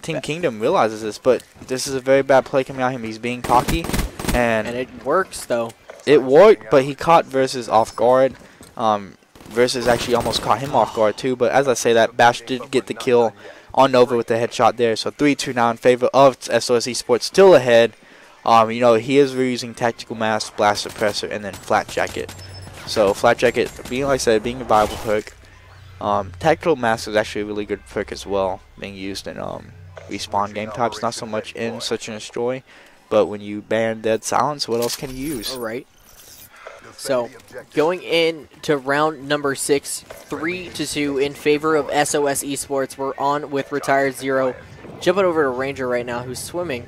Team Kingdom realizes this, but this is a very bad play coming out of him. He's being cocky, and it works, though. It worked, but he caught Versus off guard. Versus actually almost caught him off guard too, but as I say that, Bash did get the kill on Nova with the headshot there, so 3-2 now in favor of SOS eSports, still ahead. You know, he is reusing Tactical Mask, Blast Suppressor, and then Flat Jacket. So Flat Jacket, being like I said, being a viable perk. Tactical Mask is actually a really good perk as well, being used in respawn game types, not so much in Search and Destroy, but when you ban Dead Silence, what else can you use? Alright. So, going into round number 6, 3-2 in favor of SOS eSports. We're on with Retired Zero. Jumping over to Ranger right now, who's swimming.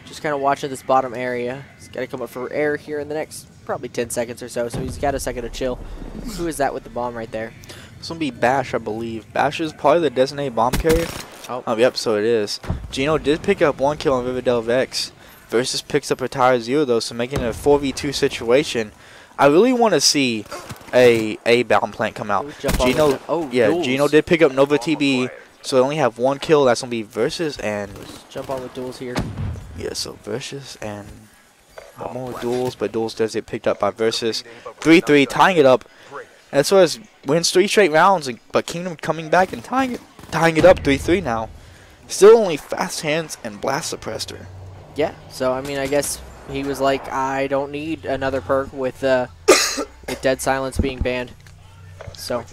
Just kind of watching this bottom area. He's got to come up for air here in the next probably 10 seconds or so, so he's got a second to chill. Who is that with the bomb right there? This will be Bash, I believe. Bash is probably the designated bomb carrier. Oh. Yep, so it is. Gino did pick up 1 kill on Riverdale Vex. Versus picks up Retire Zero, though, so making it a 4v2 situation. I really want to see a bomb plant come out. Gino, Gino did pick up Nova TB, so they only have 1 kill. That's going to be Versus and... Jump on with Duels here. Yeah, so Versus and... more Duels, but Duels does get picked up by Versus. 3-3, tying it up. And so as wins 3 straight rounds, but Kingdom coming back and tying it up 3-3 now. Still only Fast Hands and Blast Suppressor. Yeah, so I mean, I guess he was like, I don't need another perk with Dead Silence being banned. So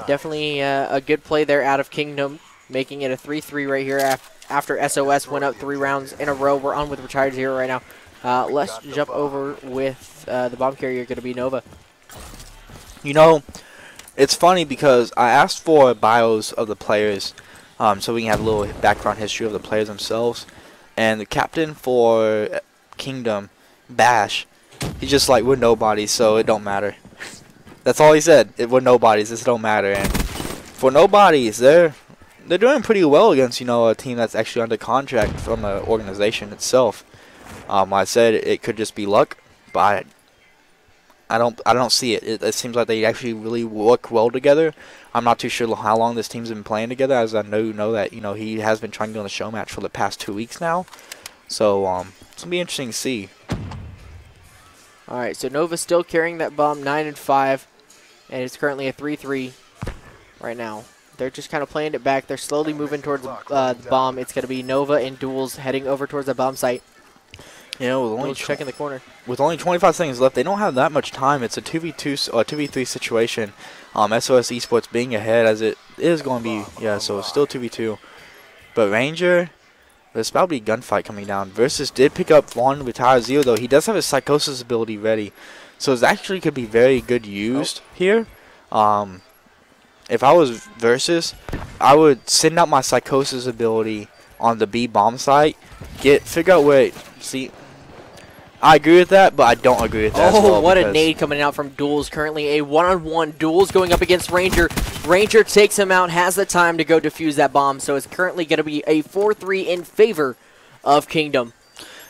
definitely a good play there out of Kingdom, making it a 3-3 right here after SOS went up 3 rounds in a row. We're on with Retired Zero right now. Let's jump over with the bomb carrier, going to be Nova. You know, it's funny because I asked for bios of the players so we can have a little background history of the players themselves. And the captain for Kingdom, Bash, he's just like, we're nobodies, so it don't matter. That's all he said. We're nobodies, this don't matter. And for nobodies, they're doing pretty well against, you know, a team that's actually under contract from the organization itself. I said it could just be luck, but I don't see it. It seems like they actually really work well together. I'm not too sure how long this team's been playing together, as I know that, you know, he has been trying to go on the Showmatch for the past 2 weeks now. So it's gonna be interesting to see. All right, so Nova's still carrying that bomb, 9-5, and it's currently a 3-3. right now. They're just kind of playing it back. They're slowly moving towards the bomb. It's going to be Nova and Duels heading over towards the bomb site. You know, with only checking the corner. With only 25 seconds left, they don't have that much time. It's a 2v2 or 2v3 situation. SOS eSports being ahead as it is going to be, yeah, so it's still 2v2. But Ranger, there's about to be a gunfight coming down. Versus did pick up one with Tower Zero, though. He does have his Psychosis ability ready. So it actually could be very good used here. If I was Versus, I would send out my Psychosis ability on the B bomb site. Figure out where, see, I agree with that, but I don't agree with that as well. Oh, what a nade coming out from Duels. Currently a one-on-one. Duels going up against Ranger. Ranger takes him out, has the time to go defuse that bomb. So it's currently going to be a 4-3 in favor of Kingdom.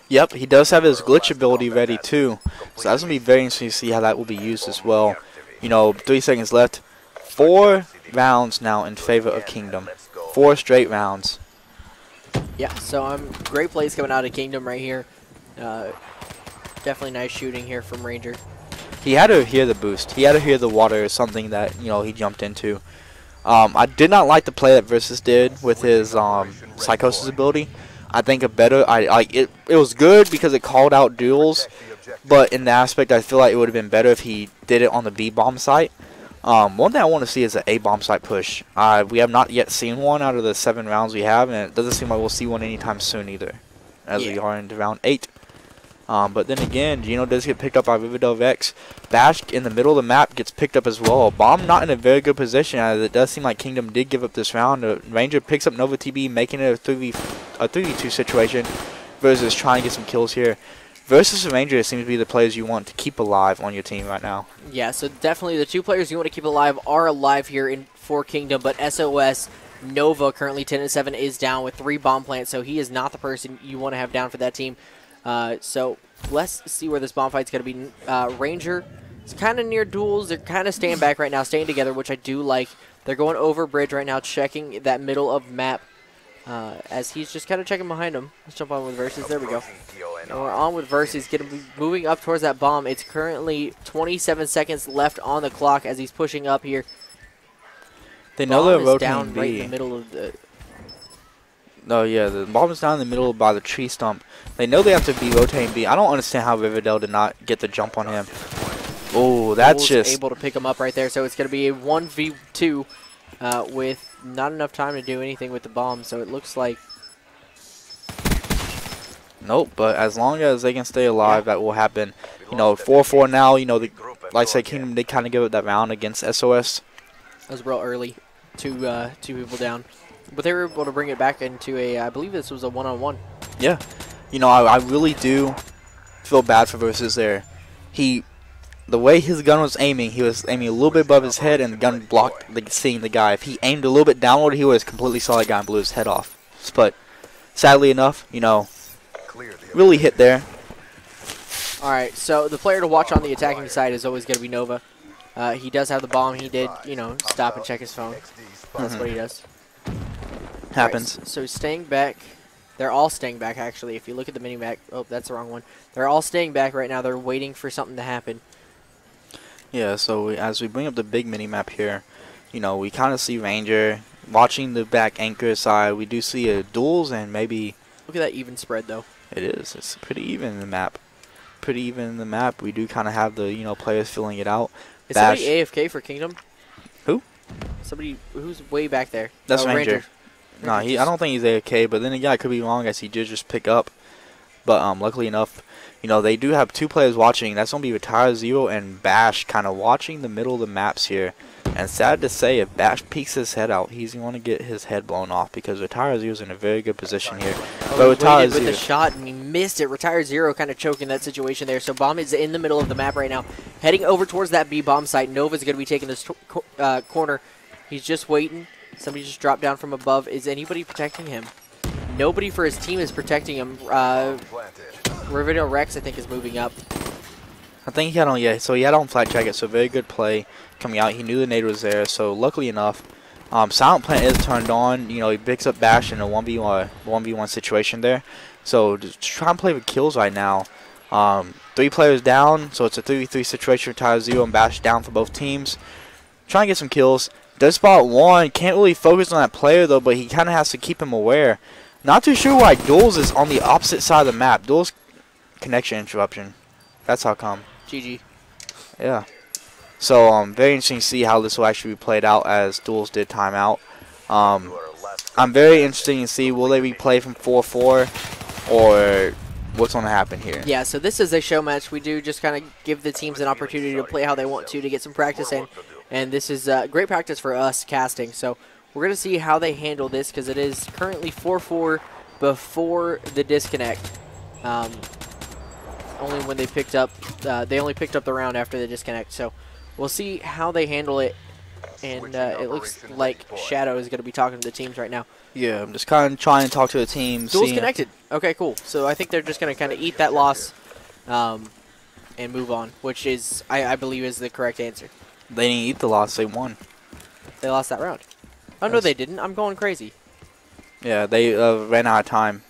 Yep, he does have his glitch ability ready too. So that's going to be very interesting to see how that will be used as well. You know, 3 seconds left. 4 rounds now in favor of Kingdom. 4 straight rounds. Yeah, so great plays coming out of Kingdom right here. Definitely nice shooting here from Ranger. He had to hear the boost. He had to hear the water or something that, you know, he jumped into. I did not like the play that Versus did with his Psychosis ability. I think it was good because it called out Duels, but in the aspect I feel like it would have been better if he did it on the B bomb site. One thing I want to see is an A bomb site push. We have not yet seen one out of the 7 rounds we have, and it doesn't seem like we'll see one anytime soon either, as we are into round 8. But then again, Gino does get picked up by Riverdale Vex. Bash in the middle of the map gets picked up as well. Bomb not in a very good position, as it does seem like Kingdom did give up this round. Ranger picks up Nova TB, making it a 3v2 situation. Versus trying to get some kills here. Versus Ranger seems to be the players you want to keep alive on your team right now. Yeah, so definitely the 2 players you want to keep alive are alive here for Kingdom, but SOS Nova currently 10-7 is down with 3 bomb plants, so he is not the person you want to have down for that team. So let's see where this bomb fight's going to be. Ranger is kind of near Duels. They're kind of staying back right now, staying together, which I do like. They're going over bridge right now, checking that middle of map as he's just kind of checking behind him. Let's jump on with Versus. There we go. And we're on with Versus, going to be moving up towards that bomb. It's currently 27 seconds left on the clock as he's pushing up here. They know they're rotating down B. right in the middle of the... Oh yeah, the bomb is down in the middle by the tree stump. They know they have to be rotating B. I don't understand how Riverdale did not get the jump on him. Oh, that's just able to pick him up right there. So it's going to be a 1v2 with not enough time to do anything with the bomb. So it looks like nope. But as long as they can stay alive, that will happen. You know, 4-4 now. You know, like I said, Kingdom did kind of give it that round against SOS. That was real early. 2 people down. But they were able to bring it back into a, I believe this was a 1-on-1. Yeah. You know, I really do feel bad for Versus there. The way his gun was aiming, he was aiming a little bit above his head, and the gun blocked seeing the guy. If he aimed a little bit downward, he would have completely saw that guy and blew his head off. But sadly enough, you know, really hit there. All right, so the player to watch on the attacking side is always going to be Nova. He does have the bomb. He did, you know, stop and check his phone. That's what he does. Happens. Right, so staying back. They're all staying back, actually. If you look at the mini-map. Oh, that's the wrong one. They're all staying back right now. They're waiting for something to happen. Yeah, so as we bring up the big mini-map here, you know, we kind of see Ranger watching the back anchor side. We do see a Duels and maybe... Look at that even spread, though. It is. It's pretty even in the map. Pretty even in the map. We do kind of have the, you know, players filling it out. Is somebody AFK for Kingdom? Who? Somebody who's way back there. That's Ranger. No, I don't think he's AFK, but then again, I could be wrong as he did just pick up. But luckily enough, you know, they do have 2 players watching. That's going to be Retire Zero and Bash kind of watching the middle of the maps here. And sad to say, if Bash peeks his head out, he's going to get his head blown off because Retire Zero's in a very good position here. But Retire Zero with the shot and he missed it. Retire Zero kind of choking that situation there. So Bomb is in the middle of the map right now, heading over towards that B bomb site. Nova's going to be taking this corner. He's just waiting. Somebody just dropped down from above. Is anybody protecting him? Nobody for his team is protecting him. Riverdale Rex, I think, is moving up. I think he had on, yeah, so he had on flat jacket, so very good play coming out. He knew the nade was there, so luckily enough, Silent Plant is turned on. You know, he picks up Bash in a 1v1 situation there. So just try and play with kills right now. 3 players down, so it's a 3v3 situation with Tyler Zero and Bash down for both teams. Try and get some kills. Does spot one. Can't really focus on that player, though, but he kind of has to keep him aware. Not too sure why Duels is on the opposite side of the map. Duels connection interruption. That's how come. GG. Yeah. So, very interesting to see how this will actually be played out as Duels did timeout. I'm very interested to see, will they replay from 4-4 or what's going to happen here? Yeah, so this is a show match. We do just kind of give the teams an opportunity to play how they want to get some practice in. And this is great practice for us casting. So we're going to see how they handle this because it is currently 4-4 before the disconnect. Only when they picked up, they only picked up the round after the disconnect. So we'll see how they handle it. And it looks like Shadow is going to be talking to the teams right now. Yeah, I'm just kind of trying to talk to the teams. Duel's connected. Okay, cool. So I think they're just going to kind of eat that loss and move on, which is, I believe, is the correct answer. They didn't eat the loss. They won. They lost that round. Oh, no, they didn't. I'm going crazy. Yeah, they ran out of time.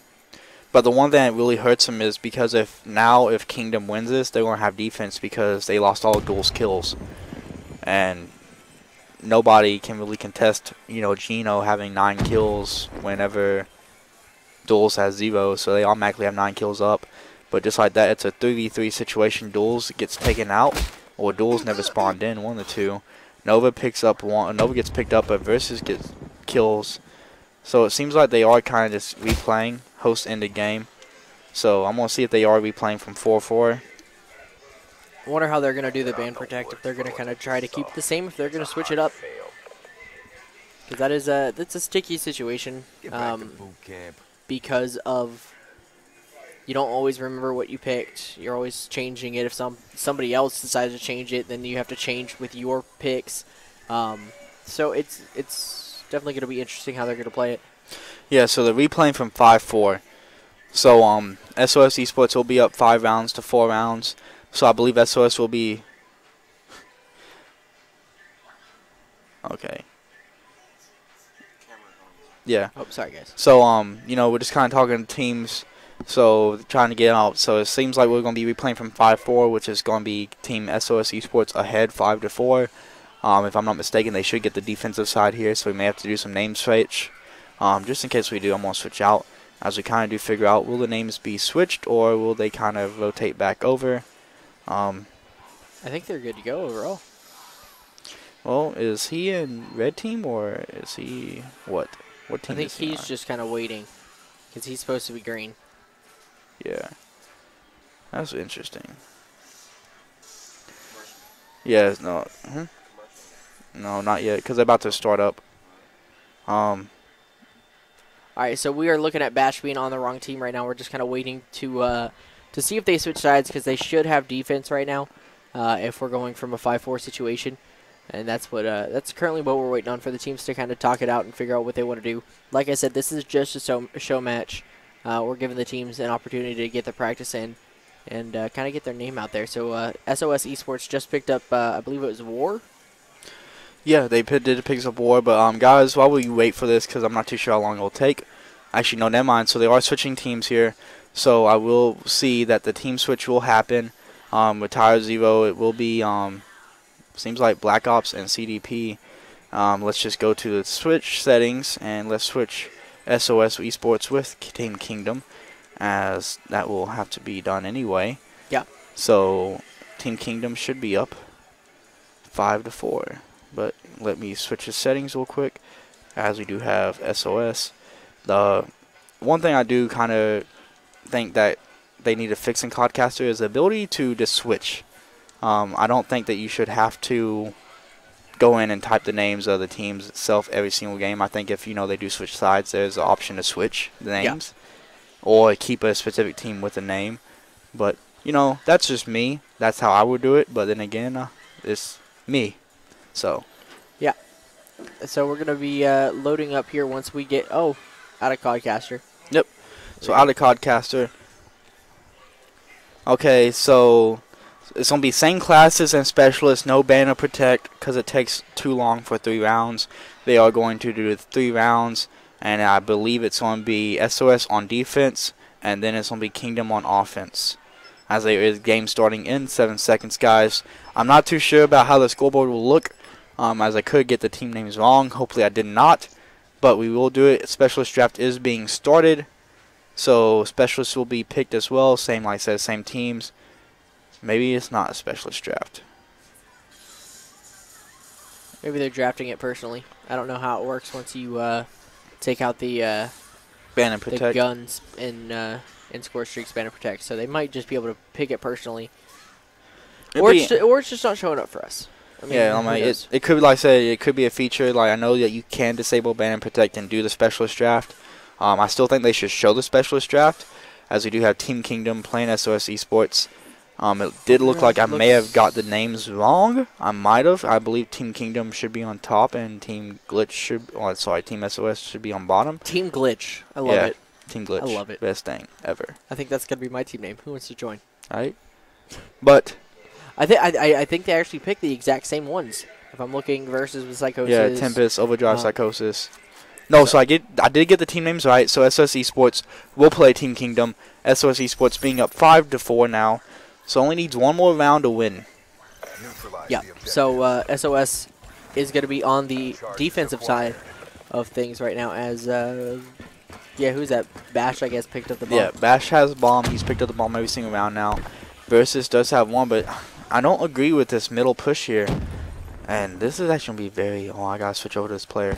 But the one thing that really hurts them is because if Kingdom wins this, they're going to have defense because they lost all Duel's kills. And nobody can really contest, Gino having 9 kills whenever Duels has 0. So they automatically have 9 kills up. But just like that, it's a 3v3 situation. Duels gets taken out, or Duels never spawned in, one of the two. Nova picks up one. Nova gets picked up, but Versus gets kills. So it seems like they are kind of just replaying host ended game. So I'm gonna see if they are replaying from 4-4. I wonder how they're gonna do the ban protect. If they're gonna kind of try to keep the same, if they're gonna switch it up, because that's a sticky situation. Because of you don't always remember what you picked. You're always changing it. If somebody else decides to change it, then you have to change with your picks. So it's definitely going to be interesting how they're going to play it. Yeah, so they're replaying from 5-4. So SOS eSports will be up 5 rounds to 4 rounds. So I believe SOS will be okay. Yeah. Oh, sorry guys. So we're just kind of talking teams. So trying to get out. So it seems like we're going to be replaying from 5-4, which is going to be Team SOS eSports ahead 5-4. If I'm not mistaken, they should get the defensive side here, so we may have to do some name switch. Just in case we do, I'm going to switch out. As we kind of do figure out, will the names be switched or will they kind of rotate back over? I think they're good to go overall. Well, is he in red team or is he what? What team? I think he's just kind of waiting because he's supposed to be green. Yeah, that's interesting. Yeah, no, no, not yet because they're about to start up. All right, so we are looking at Bash being on the wrong team right now. We're just kind of waiting to see if they switch sides because they should have defense right now if we're going from a 5-4 situation. And that's that's currently what we're waiting on for the teams to kind of talk it out and figure out what they want to do. Like I said, this is just a show match. We're giving the teams an opportunity to get the practice in and kind of get their name out there. So SOS eSports just picked up, I believe it was War. Yeah, they did pick up War, but guys, while we wait for this, because I'm not too sure how long it will take. Actually, no, never mind. So they are switching teams here. So I will see that the team switch will happen. With Tire Zero, it will be seems like Black Ops and CDP. Let's just go to the switch settings and let's switch SOS eSports with Team Kingdom, as that will have to be done anyway. Yeah. So Team Kingdom should be up 5-4. But let me switch the settings real quick, as we do have SOS. The one thing I do kind of think that they need to fix in Codcaster is the ability to just switch. I don't think that you should have to go in and type the names of the teams itself every single game. I think if they do switch sides, there's an option to switch the names, or keep a specific team with a name. But that's just me. That's how I would do it. But then again, it's me. So yeah. So we're gonna be loading up here once we get out of Codcaster. Yep. So out of Codcaster. Okay, so it's going to be same classes and specialists, no ban or protect, because it takes too long for 3 rounds. They are going to do 3 rounds, and I believe it's going to be SOS on defense, and then it's going to be Kingdom on offense. As there is game starting in 7 seconds, guys. I'm not too sure about how the scoreboard will look. as I could get the team names wrong. Hopefully I did not, but we will do it. Specialist draft is being started, so specialists will be picked as well. Same, like I said, same teams. Maybe it's not a specialist draft. Maybe they're drafting it personally. I don't know how it works once you take out the Ban and protect. the guns in score streaks, ban and protect. So they might just be able to pick it personally, or it's just not showing up for us. I mean, yeah, it could be, like I said, it could be a feature. Like I know that you can disable ban and protect and do the specialist draft. I still think they should show the specialist draft, as we do have Team Kingdom playing SOS eSports. It did look like I may have got the names wrong. I might have. I believe Team Kingdom should be on top and Team Glitch should. Oh, sorry, Team SOS should be on bottom. Team Glitch. I love it. Team Glitch. I love it. Best thing ever. I think that's gonna be my team name. Who wants to join? Right. But I think they actually picked the exact same ones. If I'm looking versus with Psychosis. Yeah, Tempest, Overdrive, Psychosis. No, so I did get the team names right. So SOS eSports will play Team Kingdom. SOS eSports being up 5-4 now. So only needs one more round to win. Yeah. So SOS is going to be on the defensive side of things right now. As who's that? Bash, I guess, picked up the bomb. Yeah, Bash has a bomb. He's picked up the bomb every single round now. Versus does have one, but I don't agree with this middle push here. And this is actually going to be very. Oh, I gotta switch over to this player.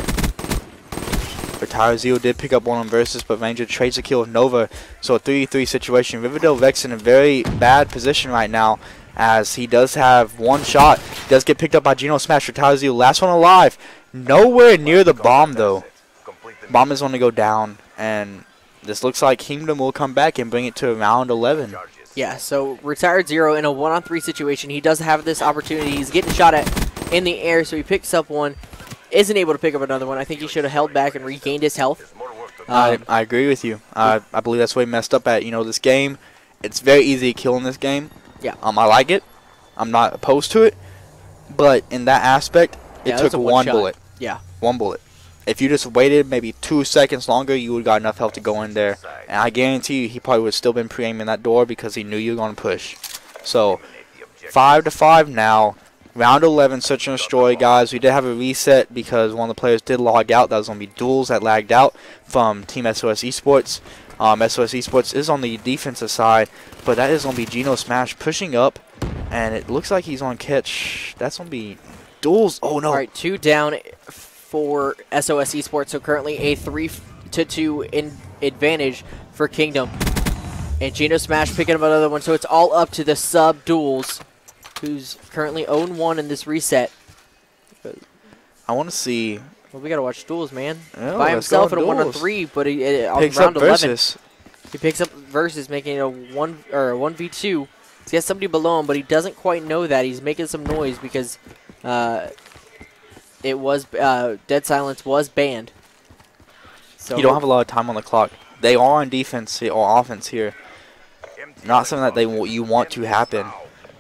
Retire Zero did pick up one on Versus, but Ranger trades a kill with Nova. So a 3-3 situation. Riverdale Vex in a very bad position right now, as he does have one shot. He does get picked up by Geno Smash. Retire Zero, last one alive. Nowhere near the bomb, though. Bomb is going to go down, and this looks like Kingdom will come back and bring it to round 11. Yeah, so Retired Zero in a 1-on-3 situation. He does have this opportunity. He's getting shot at in the air, so he picks up one. Isn't able to pick up another one. I think he should have held back and regained his health. I agree with you. I believe that's what he messed up at. This game, it's very easy to kill in this game. Yeah. I like it. I'm not opposed to it. But in that aspect, it took one bullet. Yeah. One bullet. If you just waited maybe 2 seconds longer, you would have got enough health to go in there. And I guarantee you, he probably would have still been pre-aiming that door because he knew you were going to push. So, 5-5 now. Round 11, Search and Destroy, guys. We did have a reset because one of the players did log out. That was going to be Duels that lagged out from Team SOS eSports. SOS eSports is on the defensive side, but that is going to be Geno Smash pushing up, and it looks like he's on catch. That's going to be Duels. Oh, no. All right, 2 down for SOS eSports, so currently a 3-2 advantage for Kingdom. And Geno Smash picking up another one, so it's all up to the sub Duels, who's currently 0-1 in this reset. I want to see. Well, we got to watch Duels, man. Yeah, by himself at a 1-on-3, but he on picks round up 11. Versus. He picks up Versus, making it a 1v2. He's got somebody below him, but he doesn't quite know that. He's making some noise because it was Dead Silence was banned. So you don't have a lot of time on the clock. They are on defense or offense here. Not something that you want to happen.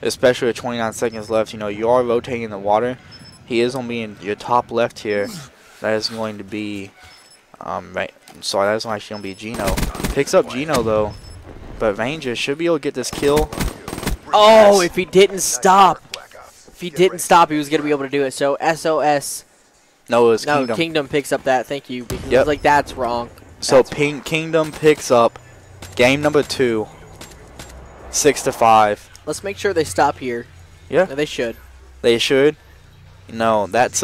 Especially with 29 seconds left, you are rotating in the water. He is going to be in your top left here. That is going to be, that is actually going to be Geno. Picks up Geno though, but Ranger should be able to get this kill. Oh, if he didn't stop, he was going to be able to do it. So SOS. No, it was Kingdom. Kingdom picks up that. Thank you. Because I was like, that's wrong. So Kingdom picks up game number 2, 6-5. Let's make sure they stop here. Yeah. No, they should. They should. That's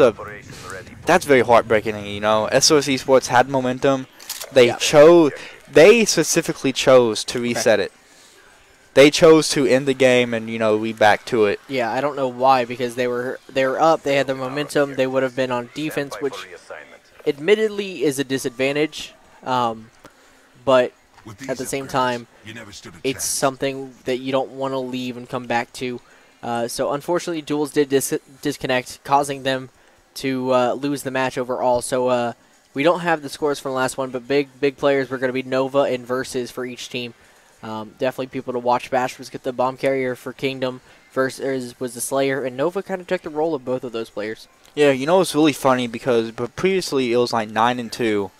very heartbreaking. SOS eSports had momentum. They specifically chose to reset it. They chose to end the game and we back to it. Yeah, I don't know why, because they were up, they had the momentum, they would have been on defense, which admittedly is a disadvantage. But at the same time, it's something that you don't want to leave and come back to. So unfortunately, Duels did disconnect, causing them to lose the match overall. So we don't have the scores from the last one, but big players were going to be Nova and Versus for each team. Definitely people to watch. Bash was get the bomb carrier for Kingdom. Versus was the Slayer, and Nova kind of took the role of both of those players. Yeah, it's really funny because previously it was like 9-2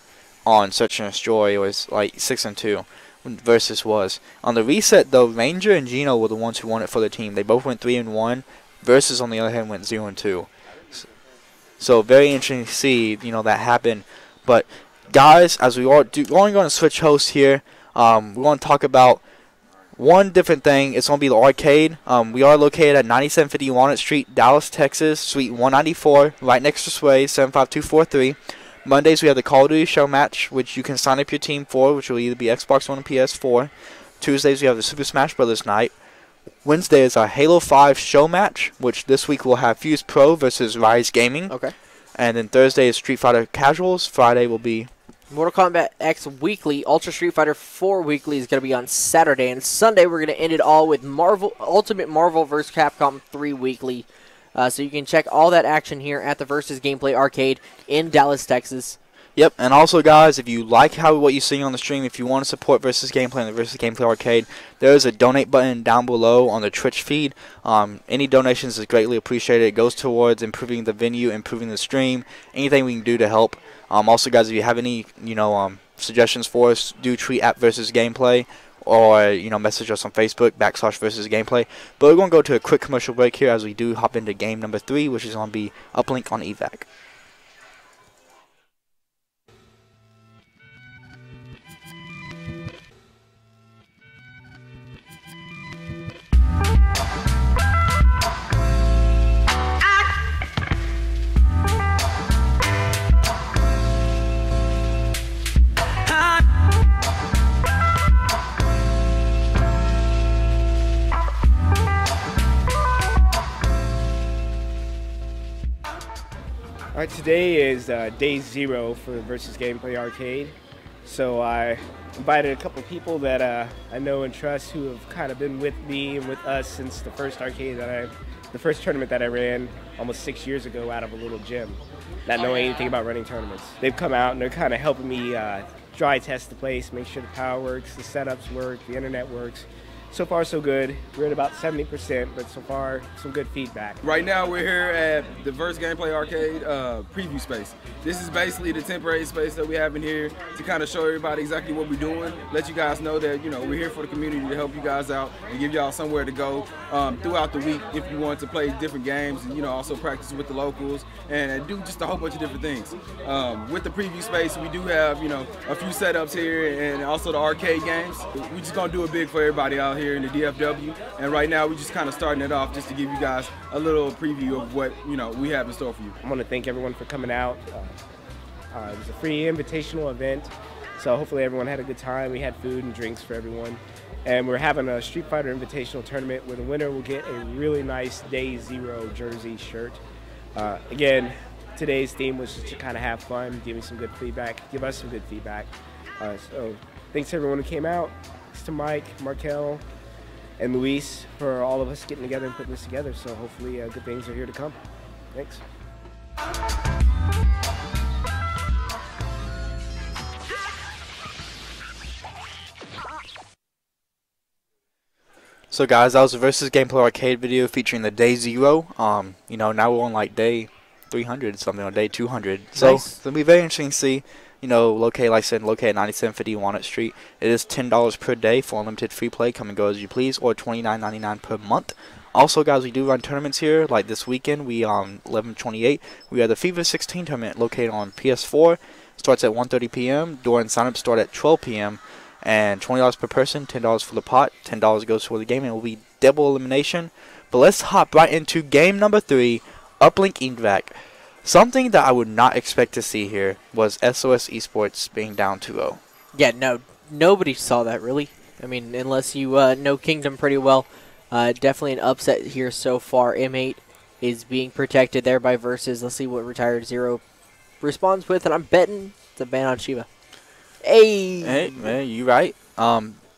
on Search and Destroy. It was like 6-2 when Versus was. On the reset though, Ranger and Geno were the ones who won it for the team. They both went 3-1. Versus on the other hand went 0-2. So very interesting to see, that happen. But guys, as we are going to switch hosts here, we're going to talk about one different thing. It's going to be the arcade. We are located at 9750 Walnut Street, Dallas, Texas, Suite 194, right next to Swayz, 75243. Mondays we have the Call of Duty Showmatch, which you can sign up your team for, which will either be Xbox One or PS4. Tuesdays we have the Super Smash Bros. Night. Wednesday is our Halo 5 Showmatch, which this week will have Fuse Pro versus Rise Gaming. Okay. And then Thursday is Street Fighter Casuals. Friday will be Mortal Kombat X Weekly. Ultra Street Fighter 4 Weekly is going to be on Saturday. And Sunday we're going to end it all with Ultimate Marvel vs. Capcom 3 Weekly. So you can check all that action here at the Versus Gameplay Arcade in Dallas, Texas. Yep, and also guys, if you like what you see on the stream, if you want to support Versus Gameplay and the Versus Gameplay Arcade, there is a donate button down below on the Twitch feed. Any donations is greatly appreciated. It goes towards improving the venue, improving the stream, anything we can do to help. Also guys, if you have any suggestions for us, do tweet at Versus Gameplay or message us on Facebook /Versus Gameplay. But we're going to go to a quick commercial break here as we do hop into game number 3, which is going to be Uplink on eVac. All right, today is day 0 for Versus Gameplay Arcade. So I invited a couple people that I know and trust who have kind of been with me and with us since the first tournament that I ran almost 6 years ago out of a little gym, not knowing anything about running tournaments. They've come out and they're kind of helping me dry test the place, make sure the power works, the setups work, the internet works. So far, so good. We're at about 70%, but so far, some good feedback. Right now, we're here at the Versus Gameplay Arcade preview space. This is basically the temporary space that we have in here to kind of show everybody exactly what we're doing, let you guys know that, we're here for the community to help you guys out and give y'all somewhere to go throughout the week if you want to play different games and, also practice with the locals and do just a whole bunch of different things. With the preview space, we do have, a few setups here and also the arcade games. We're just going to do it big for everybody out here in the DFW, and right now we're just kind of starting it off just to give you guys a little preview of what we have in store for you. I want to thank everyone for coming out. It was a free invitational event, so hopefully everyone had a good time. We had food and drinks for everyone, and we're having a Street Fighter Invitational tournament where the winner will get a really nice Day 0 jersey shirt. Again, today's theme was just to kind of have fun, give me some good feedback, give us some good feedback. So thanks to everyone who came out. Thanks to Mike, Markel, and Luis for all of us getting together and putting this together. So hopefully good things are here to come. Thanks. So guys, that was the Versus Gameplay Arcade video featuring the Day 0. Now we're on like day 300 something or day 200. So Nice. it'll be very interesting to see. Located at 9750 Walnut Street. It is $10 per day for unlimited free play. Come and go as you please, or $29.99 per month. Also, guys, we do run tournaments here. Like this weekend, we 11/28. We have the FIFA 16 tournament located on PS4. Starts at 1:30 p.m. Door and sign-up start at 12 p.m. And $20 per person, $10 for the pot. $10 goes for the game, and it will be double elimination. But let's hop right into game number 3, Uplink eVac. Something that I would not expect to see here was SOS eSports being down 2-0. Yeah, no, nobody saw that really. I mean, unless you know Kingdom pretty well. Definitely an upset here so far. M8 is being protected there by Versus. Let's see what Retired Zero responds with, and I'm betting it's a ban on Shiva. Hey, man, you right.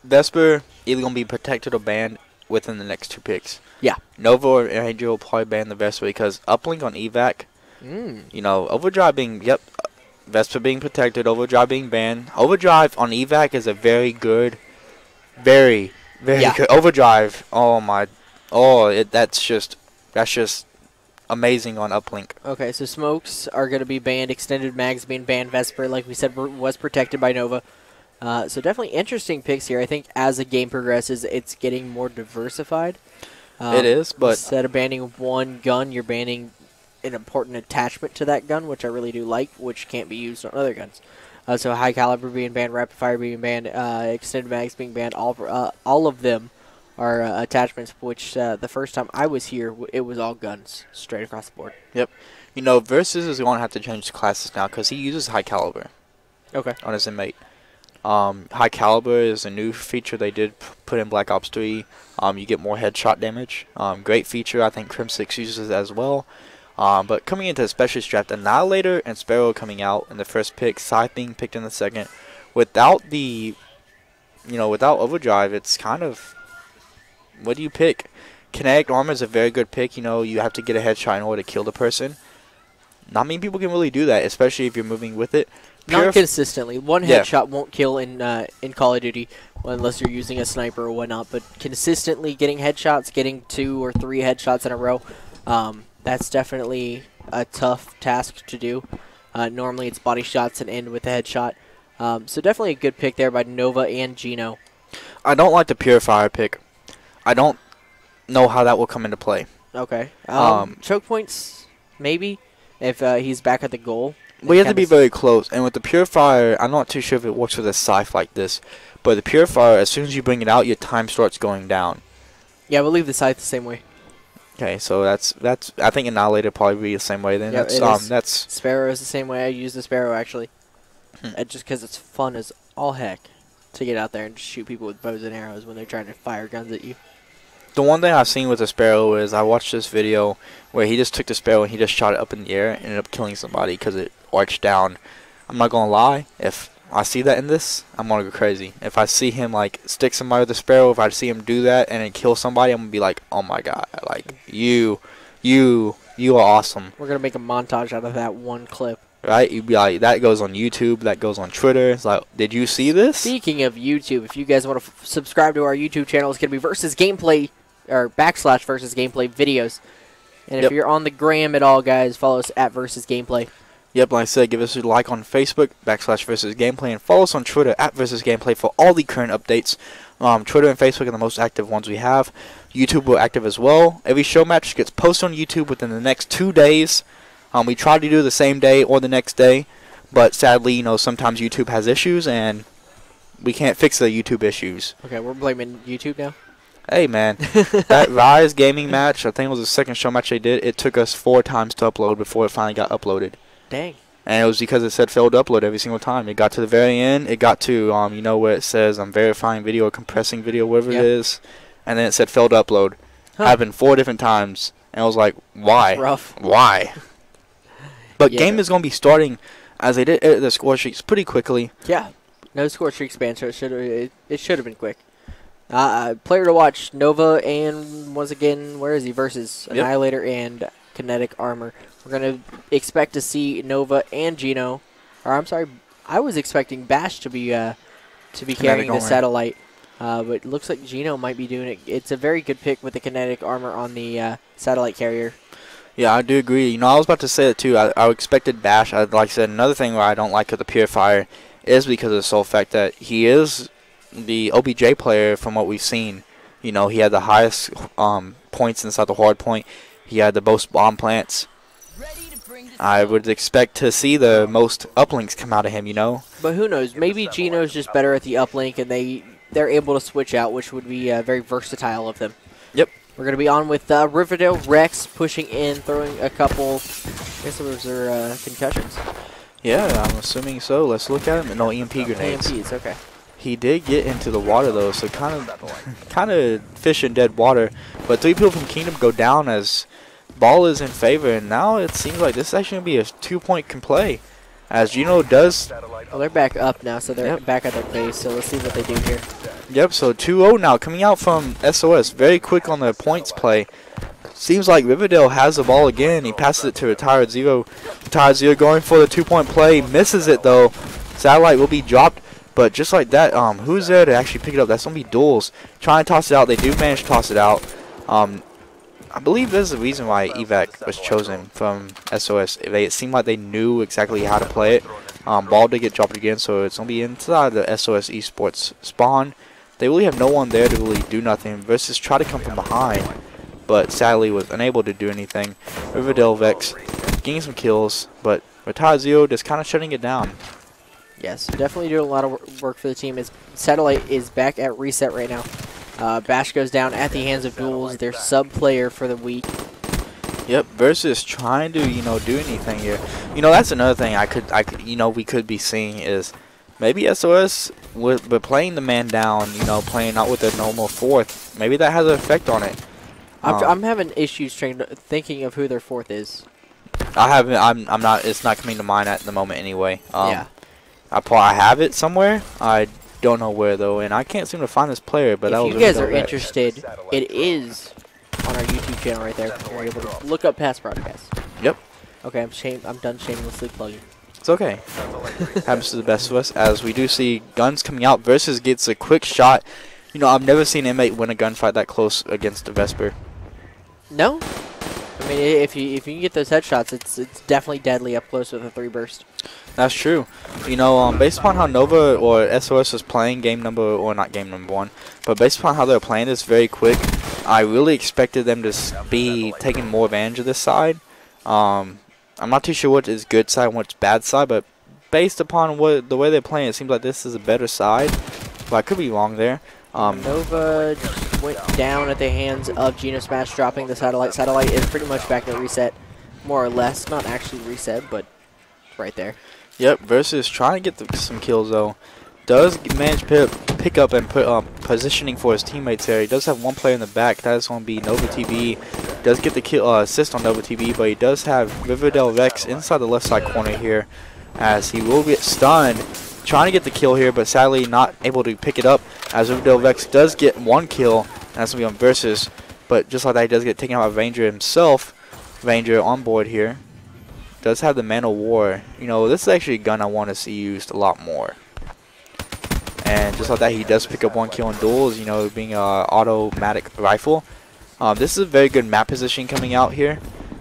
Vesper either going to be protected or banned within the next 2 picks. Yeah. Nova or Angel will probably ban the Vesper because Uplink on eVac, Overdrive being, Vesper being protected, Overdrive being banned. Overdrive on eVac is a very good, very good. Overdrive, that's just amazing on Uplink. Okay, so smokes are going to be banned, extended mags being banned, Vesper, like we said, was protected by Nova. So definitely interesting picks here. I think as the game progresses, it's getting more diversified. It is, but instead of banning one gun, you're banning an important attachment to that gun, which I really do like, which can't be used on other guns. So high caliber being banned, rapid fire being banned, extended mags being banned, all of them are attachments, which the first time I was here, it was all guns, straight across the board. Yep. You know, Versus is going to have to change classes now because he uses high caliber. Okay. On his inmate. High caliber is a new feature they did put in Black Ops 3. You get more headshot damage. Great feature. I think Crim6 uses it as well. But coming into the specialist draft, Annihilator and Sparrow coming out in the first pick, Scythe being picked in the second. Without the, without Overdrive, it's kind of, what do you pick? Kinetic Armor is a very good pick. You have to get a headshot in order to kill the person. Not many people can really do that, especially if you're moving with it. Not consistently. One headshot won't kill in Call of Duty unless you're using a sniper or whatnot. But consistently getting headshots, getting 2 or 3 headshots in a row, that's definitely a tough task to do. Normally it's body shots and end with a headshot. So definitely a good pick there by Nova and Gino. I don't like the Purifier pick. I don't know how that will come into play. Okay. Choke points, maybe, if he's back at the goal. But you have to be very close. And with the Purifier, I'm not too sure if it works with a Scythe like this. But the Purifier, as soon as you bring it out, your time starts going down. Yeah, we'll leave the Scythe the same way. Okay, so that's I think Annihilator probably be the same way then. Yeah, that's Sparrow is the same way. I use the Sparrow actually. Just because it's fun as all heck to get out there and just shoot people with bows and arrows when they're trying to fire guns at you. The one thing I've seen with the Sparrow is I watched this video where he just took the Sparrow and he just shot it up in the air and ended up killing somebody because it arched down. I'm not going to lie. If I see that in this, I'm going to go crazy. If I see him, like, stick somebody with the Sparrow, if I see him do that and then kill somebody, I'm going to be like, oh my god. Like, you are awesome. We're going to make a montage out of that one clip. Right? You'd be like, that goes on YouTube, that goes on Twitter. It's like, did you see this? Speaking of YouTube, if you guys want to subscribe to our YouTube channel, it's going to be Versus Gameplay, or / Versus Gameplay videos. And if you're on the gram at all, guys, follow us at Versus Gameplay. Yep, like I said, give us a like on Facebook, / Versus Gameplay, and follow us on Twitter at Versus Gameplay for all the current updates. Twitter and Facebook are the most active ones we have. YouTube will active as well. Every show match gets posted on YouTube within the next 2 days. We try to do the same day or the next day, but sadly, sometimes YouTube has issues, and we can't fix the YouTube issues. Okay, we're blaming YouTube now? Hey, man, that Rise gaming match, I think it was the second show match they did, it took us 4 times to upload before it finally got uploaded. Dang. And it was because it said failed to upload every single time. It got to the very end, it got to, where it says I'm verifying video or compressing video, whatever it is, and then it said failed to upload. Happened 4 different times, and I was like, why? That's rough. Why? But game is going to be starting, as they did edit the score sheets pretty quickly. Yeah. No score streak span, so it should have been quick. Player to watch, Nova and, once again, where is he? Versus Annihilator and Kinetic Armor. We're going to expect to see Nova and Gino. Or, I'm sorry, I was expecting Bash to be carrying the satellite. But it looks like Gino might be doing it. It's a very good pick with the Kinetic Armor on the satellite carrier. Yeah, I do agree. I was about to say it too. I expected Bash. Like I said, another thing where I don't like with the Purifier is because of the sole fact that he is the OBJ player from what we've seen. He had the highest points inside the hard point. He had the most bomb plants. I would expect to see the most uplinks come out of him, But who knows? Maybe Gino's just better at the uplink, and they're able to switch out, which would be very versatile of them. Yep. We're going to be on with Riverdale Rex pushing in, throwing a couple. I guess those are concussions. Yeah, I'm assuming so. Let's look at him. No, EMP grenades. EMPs, okay. He did get into the water though, so kind of fish in dead water. But 3 people from Kingdom go down as ball is in favor, and now it seems like this is actually gonna be a 2-point play, as Gino does. Well, they're back up now, so they're back at their base. So let's see what they do here. Yep. So 2-0 now coming out from SOS. Very quick on the points play. Seems like Riverdale has the ball again. He passes it to Retired Zero. Retired Zero going for the 2-point play. Misses it though. Satellite will be dropped. But just like that, who's there to actually pick it up? That's going to be Duels. Trying to toss it out. They do manage to toss it out. I believe there's a reason why Evac was chosen from SOS. It seemed like they knew exactly how to play it. Ball did get dropped again, so it's going to be inside the SOS eSports spawn. They really have no one there to really do nothing. Versus try to come from behind, but sadly was unable to do anything. Riverdale Vex getting some kills, but Retire Zero just kind of shutting it down. Yes, definitely doing a lot of work for the team. Satellite is back at reset right now. Bash goes down at the hands of Duels, their sub player for the week. Yep, versus trying to, do anything here. That's another thing I could, we could be seeing is maybe SOS with playing the man down, playing not with a normal fourth. Maybe that has an effect on it. I'm having issues thinking of who their fourth is. I'm not. It's not coming to mind at the moment anyway. Yeah. I have it somewhere. I don't know where though, and I can't seem to find this player. But if you guys are interested, it is on our YouTube channel right there. You're able to look up past broadcasts. Yep. Okay, I'm done shamelessly plugging. It's okay. Happens to the best of us. As we do see guns coming out. Versus gets a quick shot. I've never seen an inmate win a gunfight that close against a Vesper. No. I mean, if you can get those headshots, it's definitely deadly up close with a 3 burst. That's true. Based upon how Nova or SOS is playing not game number 1, but based upon how they're playing this very quick, I really expected them to be taking more advantage of this side. I'm not too sure what is good side and what's bad side, but based upon the way they're playing, it seems like this is a better side. But I could be wrong there. Nova just went down at the hands of Geno Smash, dropping the Satellite. Satellite is pretty much back to reset, more or less. Not actually reset, but right there. Yep, versus trying to get some kills, though. Does manage to pick up and put positioning for his teammates there. He does have one player in the back. That is going to be Nova TV. Does get the kill assist on Nova TV, but he does have Riverdale Rex inside the left side corner here, as he will get stunned. Trying to get the kill here, but sadly not able to pick it up, as Riverdale Rex does get 1 kill, and that's going to be on Versus. But just like that, he does get taken out by Ranger himself. Ranger on board here. Does have the Man of War. This is actually a gun I want to see used a lot more. And just like that, he does pick up 1 kill in duels, being an automatic rifle. This is a very good map position coming out here.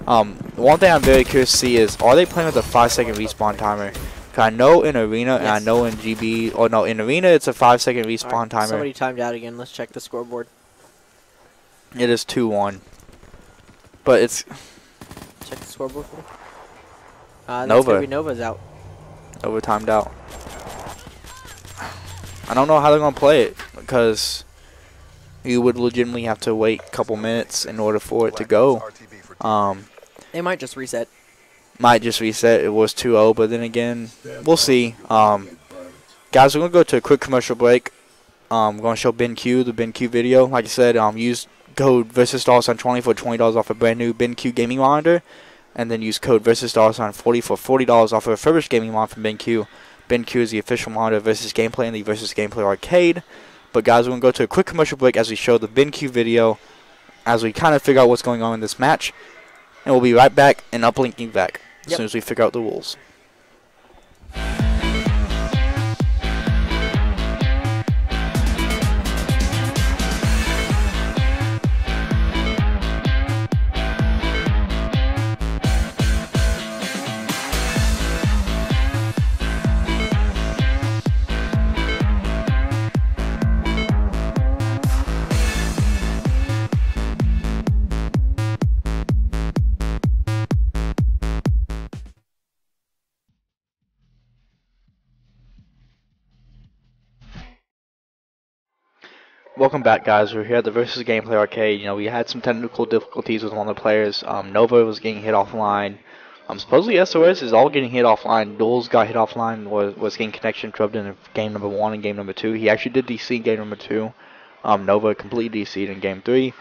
One thing I'm very curious to see is, are they playing with a 5-second respawn timer? I know in Arena, and I know in GB, in Arena it's a 5-second respawn timer. Somebody timed out again. Let's check the scoreboard. It is 2-1. But it's... Check the scoreboard for me. Nova. Nova's out. Nova timed out. I don't know how they're going to play it, because you would legitimately have to wait a couple minutes in order for it to go. They might just reset. Might just reset. It was 2-0, but then again, we'll see. Guys, we're going to go to a quick commercial break. I'm going to show BenQ, the BenQ video. Like I said, use code VersusDollarSign20 for $20 off a brand new BenQ gaming monitor. And then use code VersusDollarSign40 for $40 off a refurbished gaming monitor from BenQ. BenQ is the official monitor of Versus Gameplay and the Versus Gameplay Arcade. But guys, we're going to go to a quick commercial break as we show the BenQ video, as we kind of figure out what's going on in this match. And we'll be right back and uplinking back as soon as we figure out the rules. Welcome back, guys. We're here at the Versus Gameplay Arcade. We had some technical difficulties with one of the players. Nova was getting hit offline. Supposedly SOS is all getting hit offline. Duels got hit offline, was getting connection interrupted in game number 1 and game number 2. He actually did DC in game number 2. Nova completely DC'd in game 3.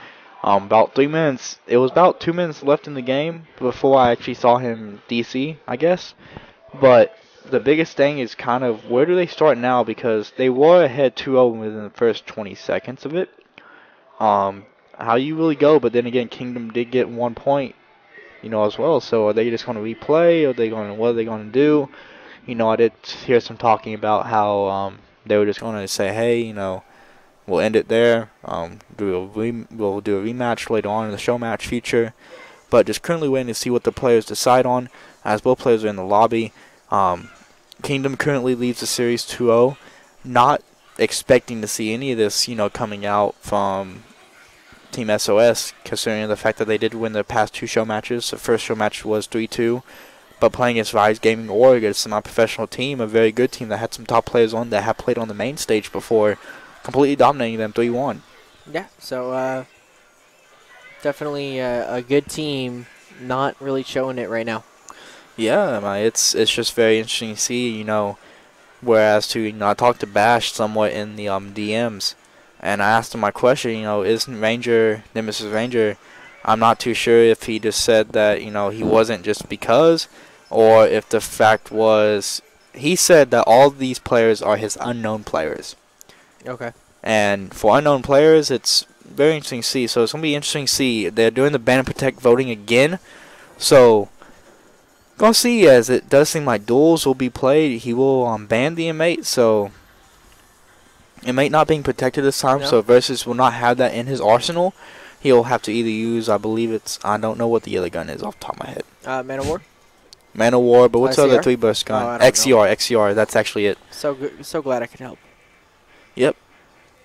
About 3 minutes, it was about 2 minutes left in the game before I actually saw him DC, I guess. But the biggest thing is kind of, where do they start now? Because they were ahead 2-0 within the first 20 seconds of it. How you really go? But then again, Kingdom did get 1 point, as well. So are they just going to replay? What are they going to do? I did hear some talking about how they were just going to say, hey, we'll end it there. We'll do a rematch later on in the Showmatch feature. But just currently waiting to see what the players decide on, as both players are in the lobby. Kingdom currently leads the series 2-0. Not expecting to see any of this, coming out from Team SOS, considering the fact that they did win the past 2 show matches. The first show match was 3-2, but playing against Rise Gaming Org, a semi-professional team, a very good team that had some top players on that have played on the main stage before, completely dominating them 3-1. Yeah, so definitely a good team, not really showing it right now. Yeah, it's just very interesting to see, you know, whereas to, you know, I talked to Bash somewhat in the DMs, and I asked him my question, you know, isn't Nemesis Ranger, I'm not too sure if he just said that, you know, he wasn't just because, or if the fact was, he said that all these players are his unknown players. Okay. And for unknown players, it's very interesting to see. So it's going to be interesting to see. They're doing the ban and protect voting again. So, going to see, as it does seem like duels will be played. He will ban the inmate. So, inmate not being protected this time. No. So, Versus will not have that in his arsenal. He'll have to either use, I believe it's, I don't know what the other gun is off the top of my head. Man of War? Man of War, but what's the other 3-burst gun? Oh, I don't know. XCR, that's actually it. So good, so glad I could help. Yep.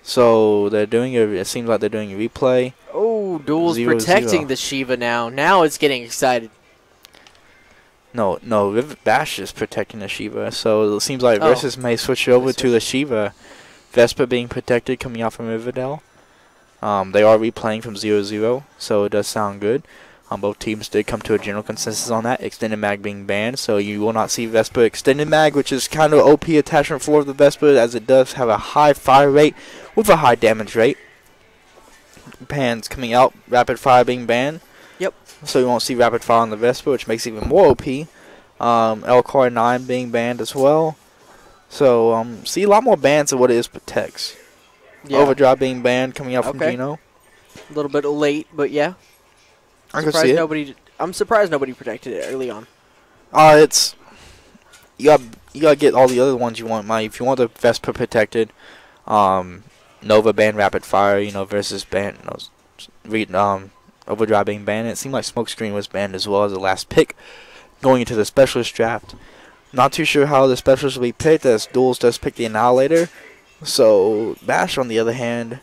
So they're doing it seems like they're doing a replay. Oh, Duel's 0-0. protecting the Shiva now. Now it's getting excited. No, Bash is protecting the Shiva. So it seems like Versus may switch it over to the Shiva. Vespa being protected coming out from Riverdale. They are replaying from 0-0, so it does sound good. Both teams did come to a general consensus on that. Extended mag being banned, so you will not see Vespa extended mag, which is kind of OP attachment for the Vespa, as it does have a high fire rate with a high damage rate. Pans coming out, rapid fire being banned. Yep. So you won't see rapid fire on the Vespa, which makes it even more OP. L-Car 9 being banned as well. So see a lot more bans of what it is protects. Yeah. Overdrive being banned coming out from Gino. A little bit late, but yeah. I can see it. I'm surprised nobody protected it early on. It's you gotta get all the other ones you want. If you want the Vespa protected, Nova banned rapid fire, you know, Versus banned, Overdrive being banned. It seemed like Smokescreen was banned as well as the last pick going into the specialist draft. Not too sure how the specialist will be picked, as Duels does pick the Annihilator. So Bash, on the other hand,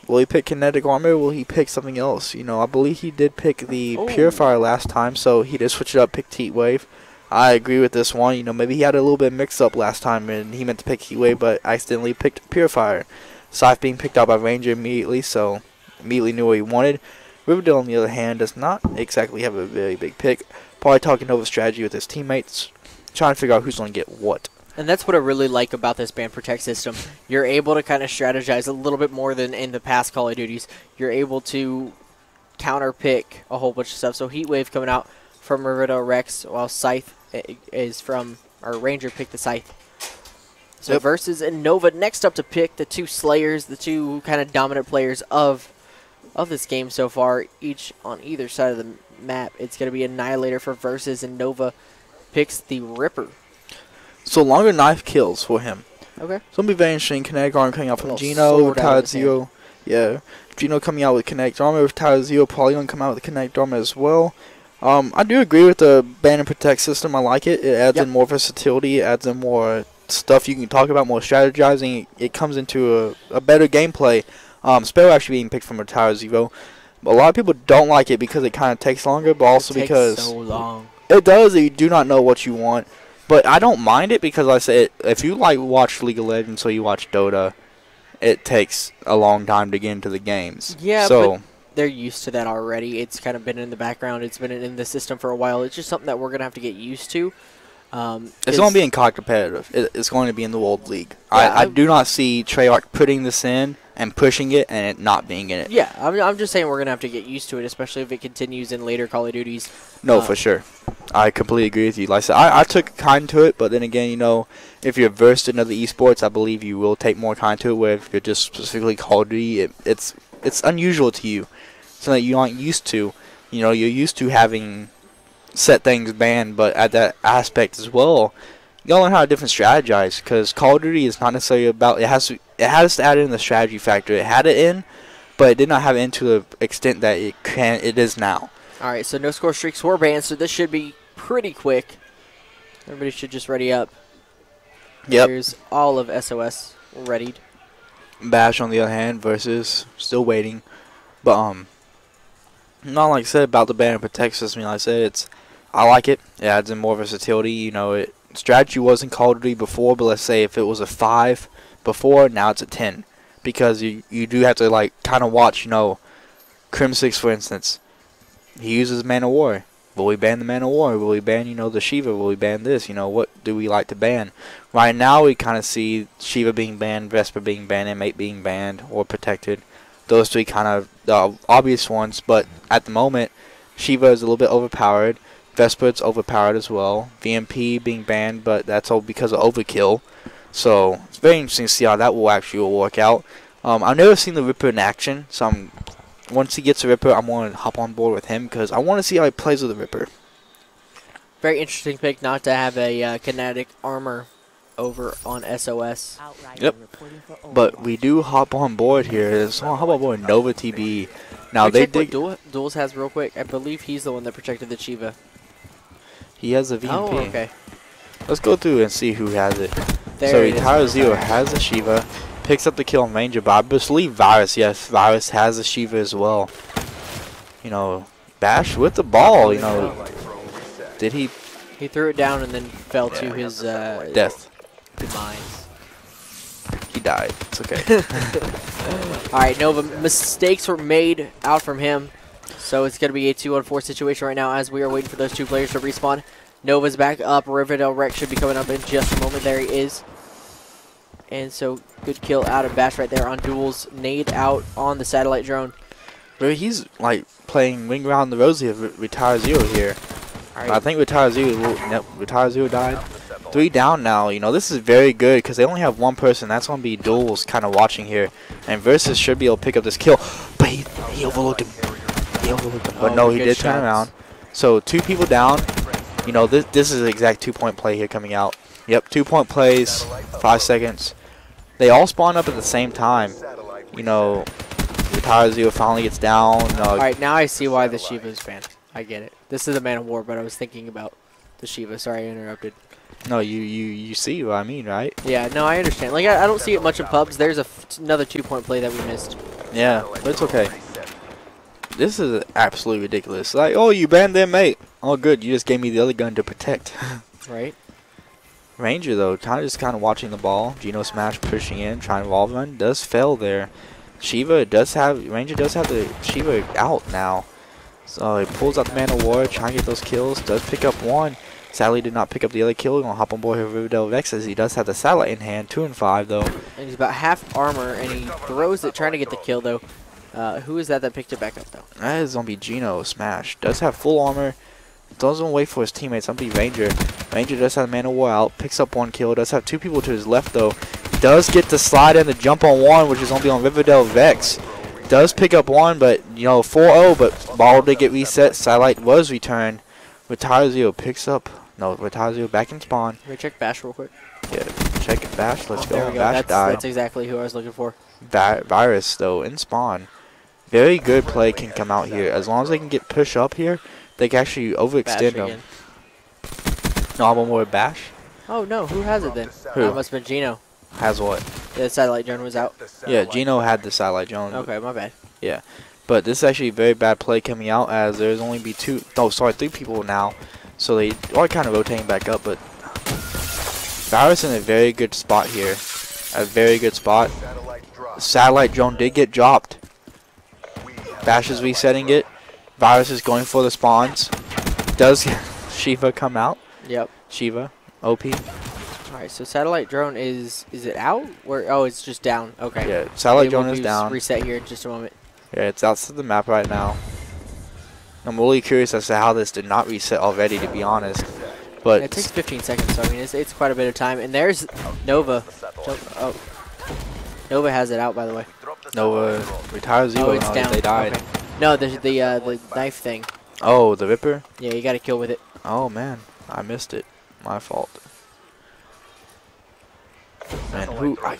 will he pick kinetic armor or will he pick something else? You know, I believe he did pick the Purifier last time, so he did switch it up, pick Heat Wave. I agree with this one. You know, maybe he had a little bit mixed up last time and he meant to pick Heat Wave, but accidentally picked Purifier. Scythe being picked out by Ranger immediately, so immediately knew what he wanted. Riverdale, on the other hand, does not exactly have a very big pick. Probably talking over strategy with his teammates, trying to figure out who's going to get what. And that's what I really like about this ban protect system. You're able to kind of strategize a little bit more than in the past Call of Duties. You're able to counter pick a whole bunch of stuff. So Heatwave coming out from Riverdale Rex, while Scythe is from, or Ranger picked the Scythe. So Versus and Nova next up to pick the two Slayers, the two kind of dominant players of this game so far, each on either side of the map. It's going to be Annihilator for Versus, and Nova picks the Ripper. So longer knife kills for him. Okay. It's going to be very interesting. Kinetic armor coming out from Gino with Tide Zero. Yeah. Gino coming out with Kinetic armor with Tide Zero. Probably going to come out with Kinetic armor as well. I do agree with the ban and protect system. I like it. It adds in more versatility. It adds in more stuff you can talk about, more strategizing. It comes into a better gameplay. Sparrow actually being picked from a Tower Zero. But a lot of people don't like it because it kind of takes longer, but also because so long. It does. You do not know what you want. But I don't mind it because, like I said, if you watch League of Legends or you watch Dota, it takes a long time to get into the games. Yeah, so but they're used to that already. It's kind of been in the background. It's been in the system for a while. It's just something that we're going to have to get used to. It's going to be in COD competitive. It's going to be in the World League. Yeah, I do not see Treyarch putting this in and pushing it and it not being in it. Yeah, I'm just saying we're going to have to get used to it, especially if it continues in later Call of Duties. No, for sure. I completely agree with you. Like I said, I took kind to it, but then again, you know, if you're versed in other esports, I believe you will take more kind to it, where if you're just specifically Call of Duty, it's unusual to you. Something that you aren't used to. You know, you're used to having set things banned, but at that aspect as well, you gotta learn how to different strategize, because Call of Duty is not necessarily about, it has to add in the strategy factor. It had it in, but it did not have it in to the extent that it is now. Alright, so no score streaks were banned, so this should be pretty quick. Everybody should just ready up. Yep. Here's all of SOS readied. Bash, on the other hand, Versus still waiting. But not like I said about the ban and protect system. Like I said, I like it. It adds in more versatility. You know, strategy was in Call of Duty before, but let's say if it was a 5 before, now it's a 10, because you do have to like kind of watch. You know, Crim6, for instance, he uses Man of War. Will we ban the Man of War? Will we ban, you know, the Shiva? Will we ban this? You know, what do we like to ban? Right now, we kind of see Shiva being banned, Vesper being banned, Inmate being banned or protected. Those three kind of the obvious ones, but at the moment, Shiva is a little bit overpowered. Vesper is overpowered as well. VMP being banned, but that's all because of overkill. So it's very interesting to see how that will actually work out. I've never seen the Ripper in action, so once he gets the Ripper, I'm going to hop on board with him because I want to see how he plays with the Ripper. Very interesting pick not to have a kinetic armor over on SOS. Yep. But we do hop on board here. So how about board Nova TB? Now Can we they check did. what Duels has real quick. I believe he's the one that protected the Shiva. He has a VMP. Oh, okay. Let's go through and see who has it. There So it is. Retire Zero has a Shiva, picks up the kill on Ranger, but I believe Virus, yes, Virus has a Shiva as well. You know, Bash with the ball, you know, did he? He threw it down and then fell to his Death. demise. He died. It's okay. All right, Nova, mistakes were made out from him. So it's going to be a 2-on-4 situation right now as we are waiting for those two players to respawn. Nova's back up. Riverdale Rex should be coming up in just a moment. There he is. And so good kill out of Bash right there on Duels. Nade out on the satellite drone. But he's like playing Ring Around the Rosie of Retire Zero here. Right. I think Retire Zero died. 3 down now. You know, this is very good because they only have one person. That's going to be Duels kind of watching here. And Versus should be able to pick up this kill. But he overlooked him. But no, he did turn around. So 2 people down. You know, this is an exact 2-point play here coming out. Yep, 2-point plays, 5 seconds. They all spawn up at the same time. You know, Retire Zero finally gets down. Alright, now I see why the Shiva is banned. I get it. This is a Man of War, but I was thinking about the Shiva. Sorry, I interrupted. No, you see what I mean, right? Yeah, no, I understand. Like, I don't see it much in pubs. There's another 2-point play that we missed. Yeah, but it's okay. This is absolutely ridiculous. Like, oh, you banned them, mate. Oh, good. You just gave me the other gun to protect. Right. Ranger, though, just kind of watching the ball. Geno Smash pushing in, trying to wall run. Does fail there. Ranger does have the Shiva out now. So he pulls out the Man of War, trying to get those kills. Does pick up one. Sadly, did not pick up the other kill. Gonna hop on board here with Riverdale Vex as he does have the satellite in hand. 2 and 5 though. And he's about half armor, and he throws it, trying to get the kill though. Who is that picked it back up though? That is gonna be Geno Smash. Does have full armor. Doesn't wait for his teammates. Gonna be Ranger. Ranger does have the Man of War out. Picks up 1 kill. Does have 2 people to his left though. Does get the slide and the jump on 1, which is gonna be on Riverdale Vex. Does pick up 1, but you know 4-0. But ball did get reset. Satellite was returned. Retire Zero picks up. No, Retire Zero back in spawn. Can we check Bash real quick? Yeah, check Bash. Let's go. There we go. Bash died. That's exactly who I was looking for. Virus though in spawn. Very good play can come out here. As long as they can get push up here, they can actually overextend them. No, one more Bash. Oh no, who has it then? Who? That must have been Geno. Has what? The satellite drone was out. Yeah, Geno had the satellite drone. Okay, my bad. Yeah, but this is actually a very bad play coming out as there's only be 3 people now. So they are kind of rotating back up, but Virus in a very good spot here. A very good spot. Satellite drone did get dropped. Bash is resetting it. Virus is going for the spawns. Does Shiva come out? Yep. Shiva, OP. Alright, so satellite drone is it out? Oh, it's just down. Okay. Yeah, satellite drone is down. Reset here in just a moment. Yeah, it's outside the map right now. I'm really curious as to how this did not reset already, to be honest. But it takes 15 seconds, so I mean it's quite a bit of time. And there's Nova. Oh, Nova has it out, by the way. Nova Retire Zero. Oh, it's down. They died. Okay. No, the knife thing. Oh, the Ripper. Yeah, you got to kill with it. Oh man, I missed it. My fault. Man, I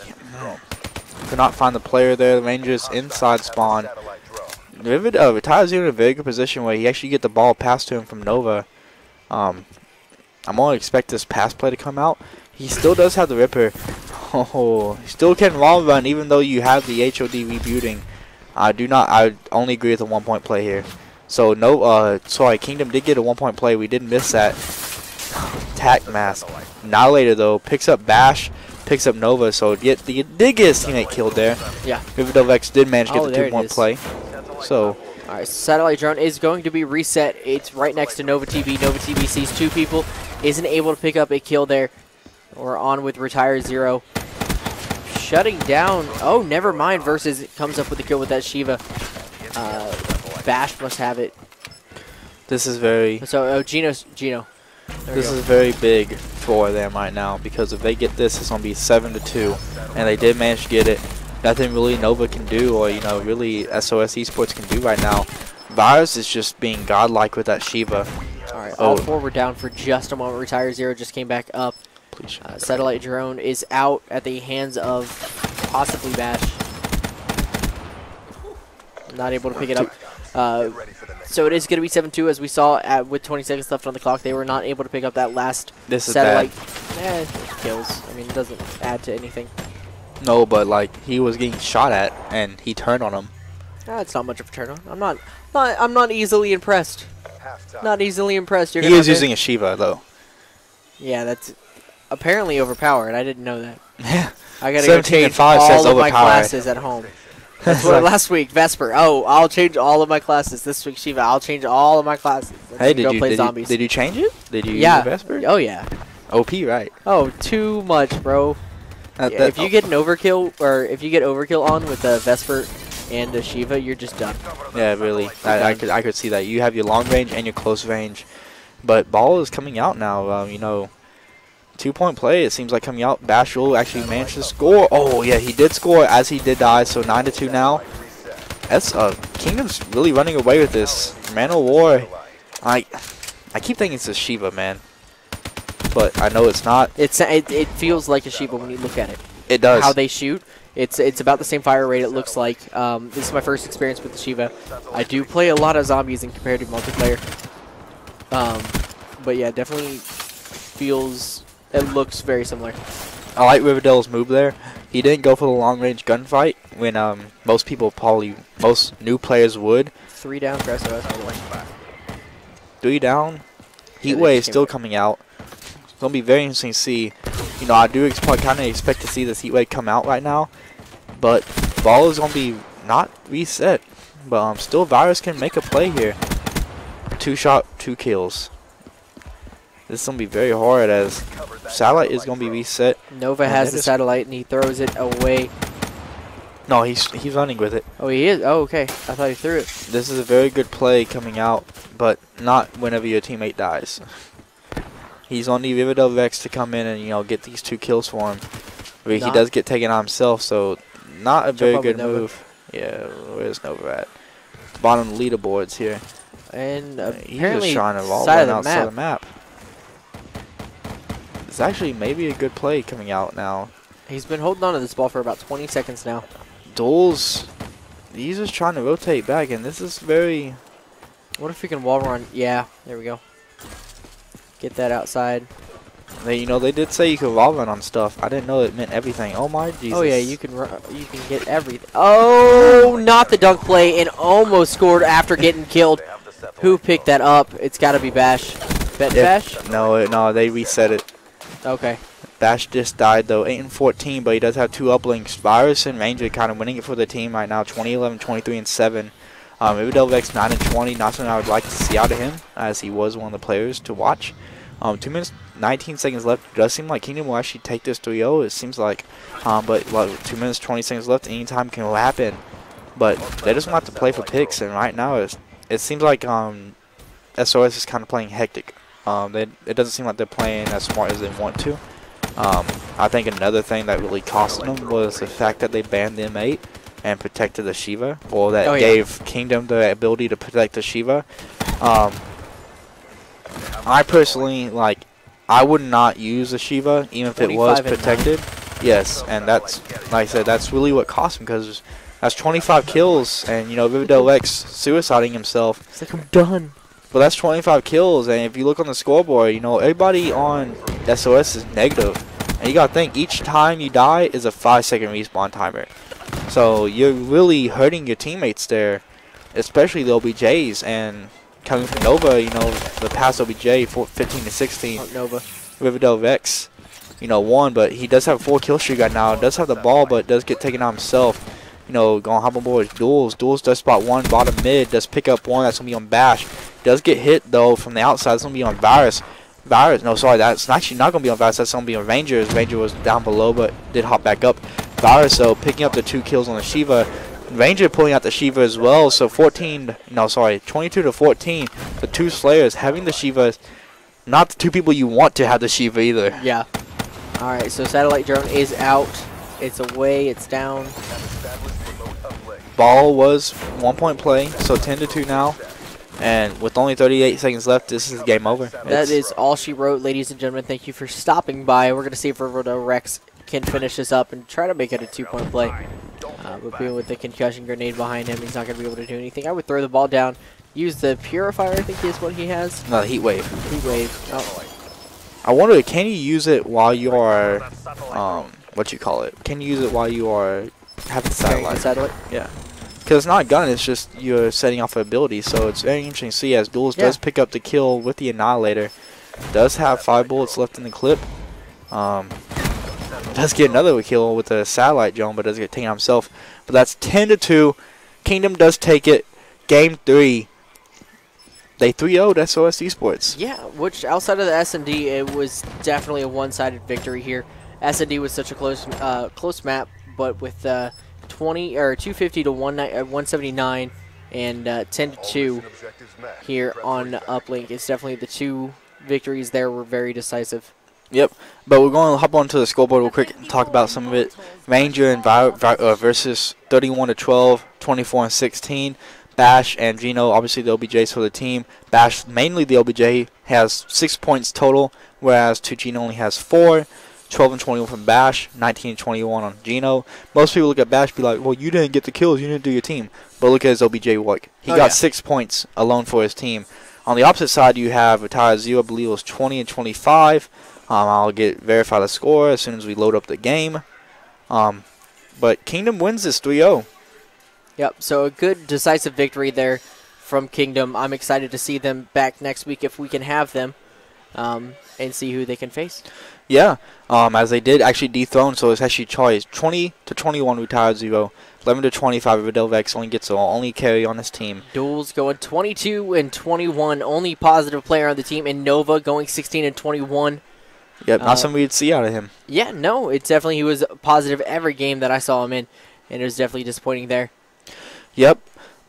could not find the player there. The Rangers inside spawn. Retire Zero in a very good position where he actually get the ball passed to him from Nova. I'm gonna expect this pass play to come out. He still does have the Ripper. Oh, he still can wall run even though you have the HOD rebooting. I only agree with the 1 point play here. So sorry, Kingdom did get a 1 point play. We did miss that. Tac mask. Annihilator though picks up Bash, picks up Nova. So he did get his teammate killed there. Yeah. Riverdale Vex did manage to get the 2 point play. So. All right, satellite drone is going to be reset. It's right next to Nova TV. Nova TV sees 2 people, isn't able to pick up a kill there. We're on with Retire 0. Shutting down. Oh, never mind. Versus comes up with the kill with that Shiva. Bash must have it. This is very. So, Gino. This is very big for them right now because if they get this, it's gonna be 7-2, and they did manage to get it. Nothing really Nova can do, or really SOS eSports can do right now. Virus is just being godlike with that Shiva. All right, all 4 were down for just a moment. Retire 0 just came back up. Satellite drone is out at the hands of possibly Bash. Not able to pick it up. So it is going to be 7-2 as we saw with 20 seconds left on the clock. They were not able to pick up that last satellite. Kills. I mean, it doesn't add to anything. No, but like he was getting shot at and he turned on him. It's not much of a turn on. I'm not easily impressed. Not easily impressed. He is using a Shiva though. Yeah, that's apparently overpowered. I didn't know that. Yeah. I gotta go change all of my classes at home. That's what last week, Vesper. Oh, I'll change all of my classes. This week, Shiva, I'll change all of my classes. Hey, did you change it? Did you use Vesper? Oh, yeah. OP, right? Oh, too much, bro. If you get an overkill, or if you get overkill on with a Vesper and a Shiva, you're just done. Yeah, really. I could see that. You have your long range and your close range. But ball is coming out now, 2 point play, it seems like coming out. Bash will actually manage to score. Oh, yeah, he did score as he did die, so 9-2 now. That's Kingdom's really running away with this. Man of War, I keep thinking it's a Shiva, man. But I know it's not. It feels like a Shiva when you look at it. It does. How they shoot. It's about the same fire rate, it looks like. This is my first experience with the Shiva. I do play a lot of zombies in comparative multiplayer. But yeah, definitely feels... It looks very similar. I like Riverdale's move there. He didn't go for the long-range gunfight when most new players would. 3 down for SOS. 3 down. Heatwave still coming out. It's going to be very interesting to see. I do kind of expect to see this Heatwave come out right now. But ball is going to be not reset. But still Virus can make a play here. 2 shot, 2 kills. This is going to be very hard as satellite is going to be reset. Nova has the satellite and he throws it away. No, he's running with it. Oh, he is? Oh, okay. I thought he threw it. This is a very good play coming out, but not whenever your teammate dies. He's going to need Riverdale Vex to come in and, get these 2 kills for him. But he does get taken on himself, so not a very good move. Yeah, where's Nova at? Bottom of the leaderboards here. And he's just trying to run outside the map. It's actually maybe a good play coming out now. He's been holding on to this ball for about 20 seconds now. Duels, he's just trying to rotate back, and this is very... What if we can wall run? Yeah, there we go. Get that outside. They did say you could wall run on stuff. I didn't know it meant everything. Oh my Jesus. Oh yeah, you can get everything. Oh, not the dunk play, and almost scored after getting killed. Who picked that up? It's got to be Bash. Bash? No, they reset it. Okay. Bash just died though, 8-14, but he does have 2 uplinks. Virus and Ranger kind of winning it for the team right now, 20-11, 23-7. Riverdale Vex 9-20, not something I would like to see out of him, as he was one of the players to watch. 2 minutes, 19 seconds left. It does seem like Kingdom will actually take this 3-0. It seems like, but 2 minutes, 20 seconds left. Anytime can happen. But they just want to play for picks, and right now it seems like SOS is kind of playing hectic. It doesn't seem like they're playing as smart as they want to. I think another thing that really cost them was the fact that they banned the M8 and protected the Shiva, or that gave Kingdom the ability to protect the Shiva. I personally, I would not use the Shiva even if it was protected. Yes, and that's, like I said, that's really what cost him, because that's 25 kills, and, Riverdale X suiciding himself. It's like, I'm done. But that's 25 kills, and if you look on the scoreboard, everybody on SOS is negative. And you gotta think, each time you die is a 5-second respawn timer. So you're really hurting your teammates there, especially the OBJs. And coming from Nova, you know, the past OBJ, 15 to 16. Oh, Nova. Riverdale Vex, you know, won, but he does have a 4 kill streak right now. Does have the ball, but does get taken out himself. You know, going hop on board with Duels. Duels does spot one, bottom mid, does pick up one. That's going to be on Bash. Does get hit, though, from the outside. It's going to be on Virus. No, sorry, that's actually not going to be on Virus. That's going to be on Ranger. Ranger was down below, but did hop back up. Virus, though, picking up the 2 kills on the Shiva. Ranger pulling out the Shiva as well. So 22 to 14. The 2 Slayers having the Shiva. Not the 2 people you want to have the Shiva either. Yeah. All right, so satellite drone is out. It's away. It's down. Ball was 1-point play, so 10 to 2 now. And with only 38 seconds left, this is game over. That is all she wrote, ladies and gentlemen. Thank you for stopping by. We're going to see if Riverdale Rex can finish this up and try to make it a 2-point play. But being with the concussion grenade behind him, he's not going to be able to do anything. I would throw the ball down. Use the Purifier, I think is what he has. No, Heat Wave. Heat Wave. Oh. I wonder, can you use it while you are, what you call it? Can you use it while you are having satellite? Yeah. Because it's not a gun, it's just you're setting off an ability. So it's very interesting to see as Duels does pick up the kill with the Annihilator. Does have 5 bullets left in the clip. Does get another kill with the satellite drone, but does get taken out himself. But that's 10 to 2. Kingdom does take it. Game 3. They 3-0'd SOS eSports. Yeah, which outside of the S&D, it was definitely a one-sided victory here. S&D was such a close map, but with 250 to 179 and 10 to 2 here on Uplink, it's definitely the 2 victories there were very decisive. Yep, but we're going to hop onto the scoreboard real quick and talk about some of it. Ranger and versus 31 to 12, 24 and 16. Bash and Gino, obviously the OBJs for the team. Bash, mainly the OBJ, has 6 points total, whereas Gino only has 4. 12 and 21 from Bash, 19 and 21 on Gino. Most people look at Bash and be like, well, you didn't get the kills, you didn't do your team. But look at his OBJ work. He got 6 points alone for his team. On the opposite side, you have Retire Zero, I believe it was 20 and 25. I'll verify the score as soon as we load up the game. But Kingdom wins this 3-0. Yep, so a good decisive victory there from Kingdom. I'm excited to see them back next week if we can have them and see who they can face. Yeah, as they did actually dethrone, so it's actually choice 20 to 21 Retired Zero, 11 to 25 Riverdale Vex only gets the only carry on his team. Duels going 22 and 21, only positive player on the team, and Nova going 16 and 21. Yep, not something we'd see out of him. Yeah, no, it's definitely, he was positive every game that I saw him in, and it was definitely disappointing there. Yep,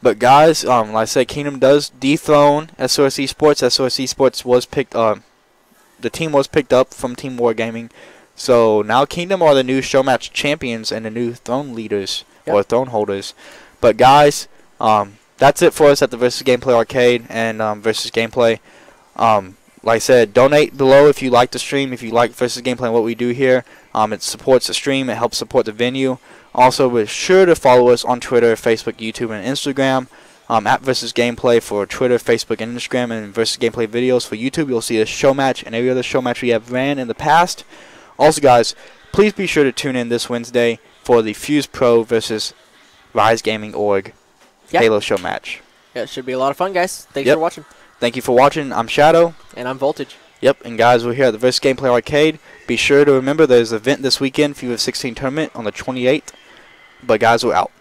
but guys, like I said, Kingdom does dethrone SOS eSports. SOS eSports was picked, the team was picked up from Team Wargaming. So now Kingdom are the new Showmatch champions and the new throne leaders, or throne holders. But guys, that's it for us at the Versus Gameplay Arcade and Versus Gameplay. Like I said, donate below if you like the stream, if you like Versus Gameplay and what we do here. It supports the stream, it helps support the venue. Also, be sure to follow us on Twitter, Facebook, YouTube, and Instagram. At Versus Gameplay for Twitter, Facebook, and Instagram, and Versus Gameplay videos for YouTube. You'll see a show match and every other show match we have ran in the past. Also, guys, please be sure to tune in this Wednesday for the Fuse Pro versus Rise Gaming Org Halo show match. Yeah, it should be a lot of fun, guys. Thanks for watching. Thank you for watching. I'm Shadow. And I'm Voltage. Yep, and guys, we're here at the Versus Gameplay Arcade. Be sure to remember there's an event this weekend, FIFA 16 tournament on the 28th. But guys, we're out.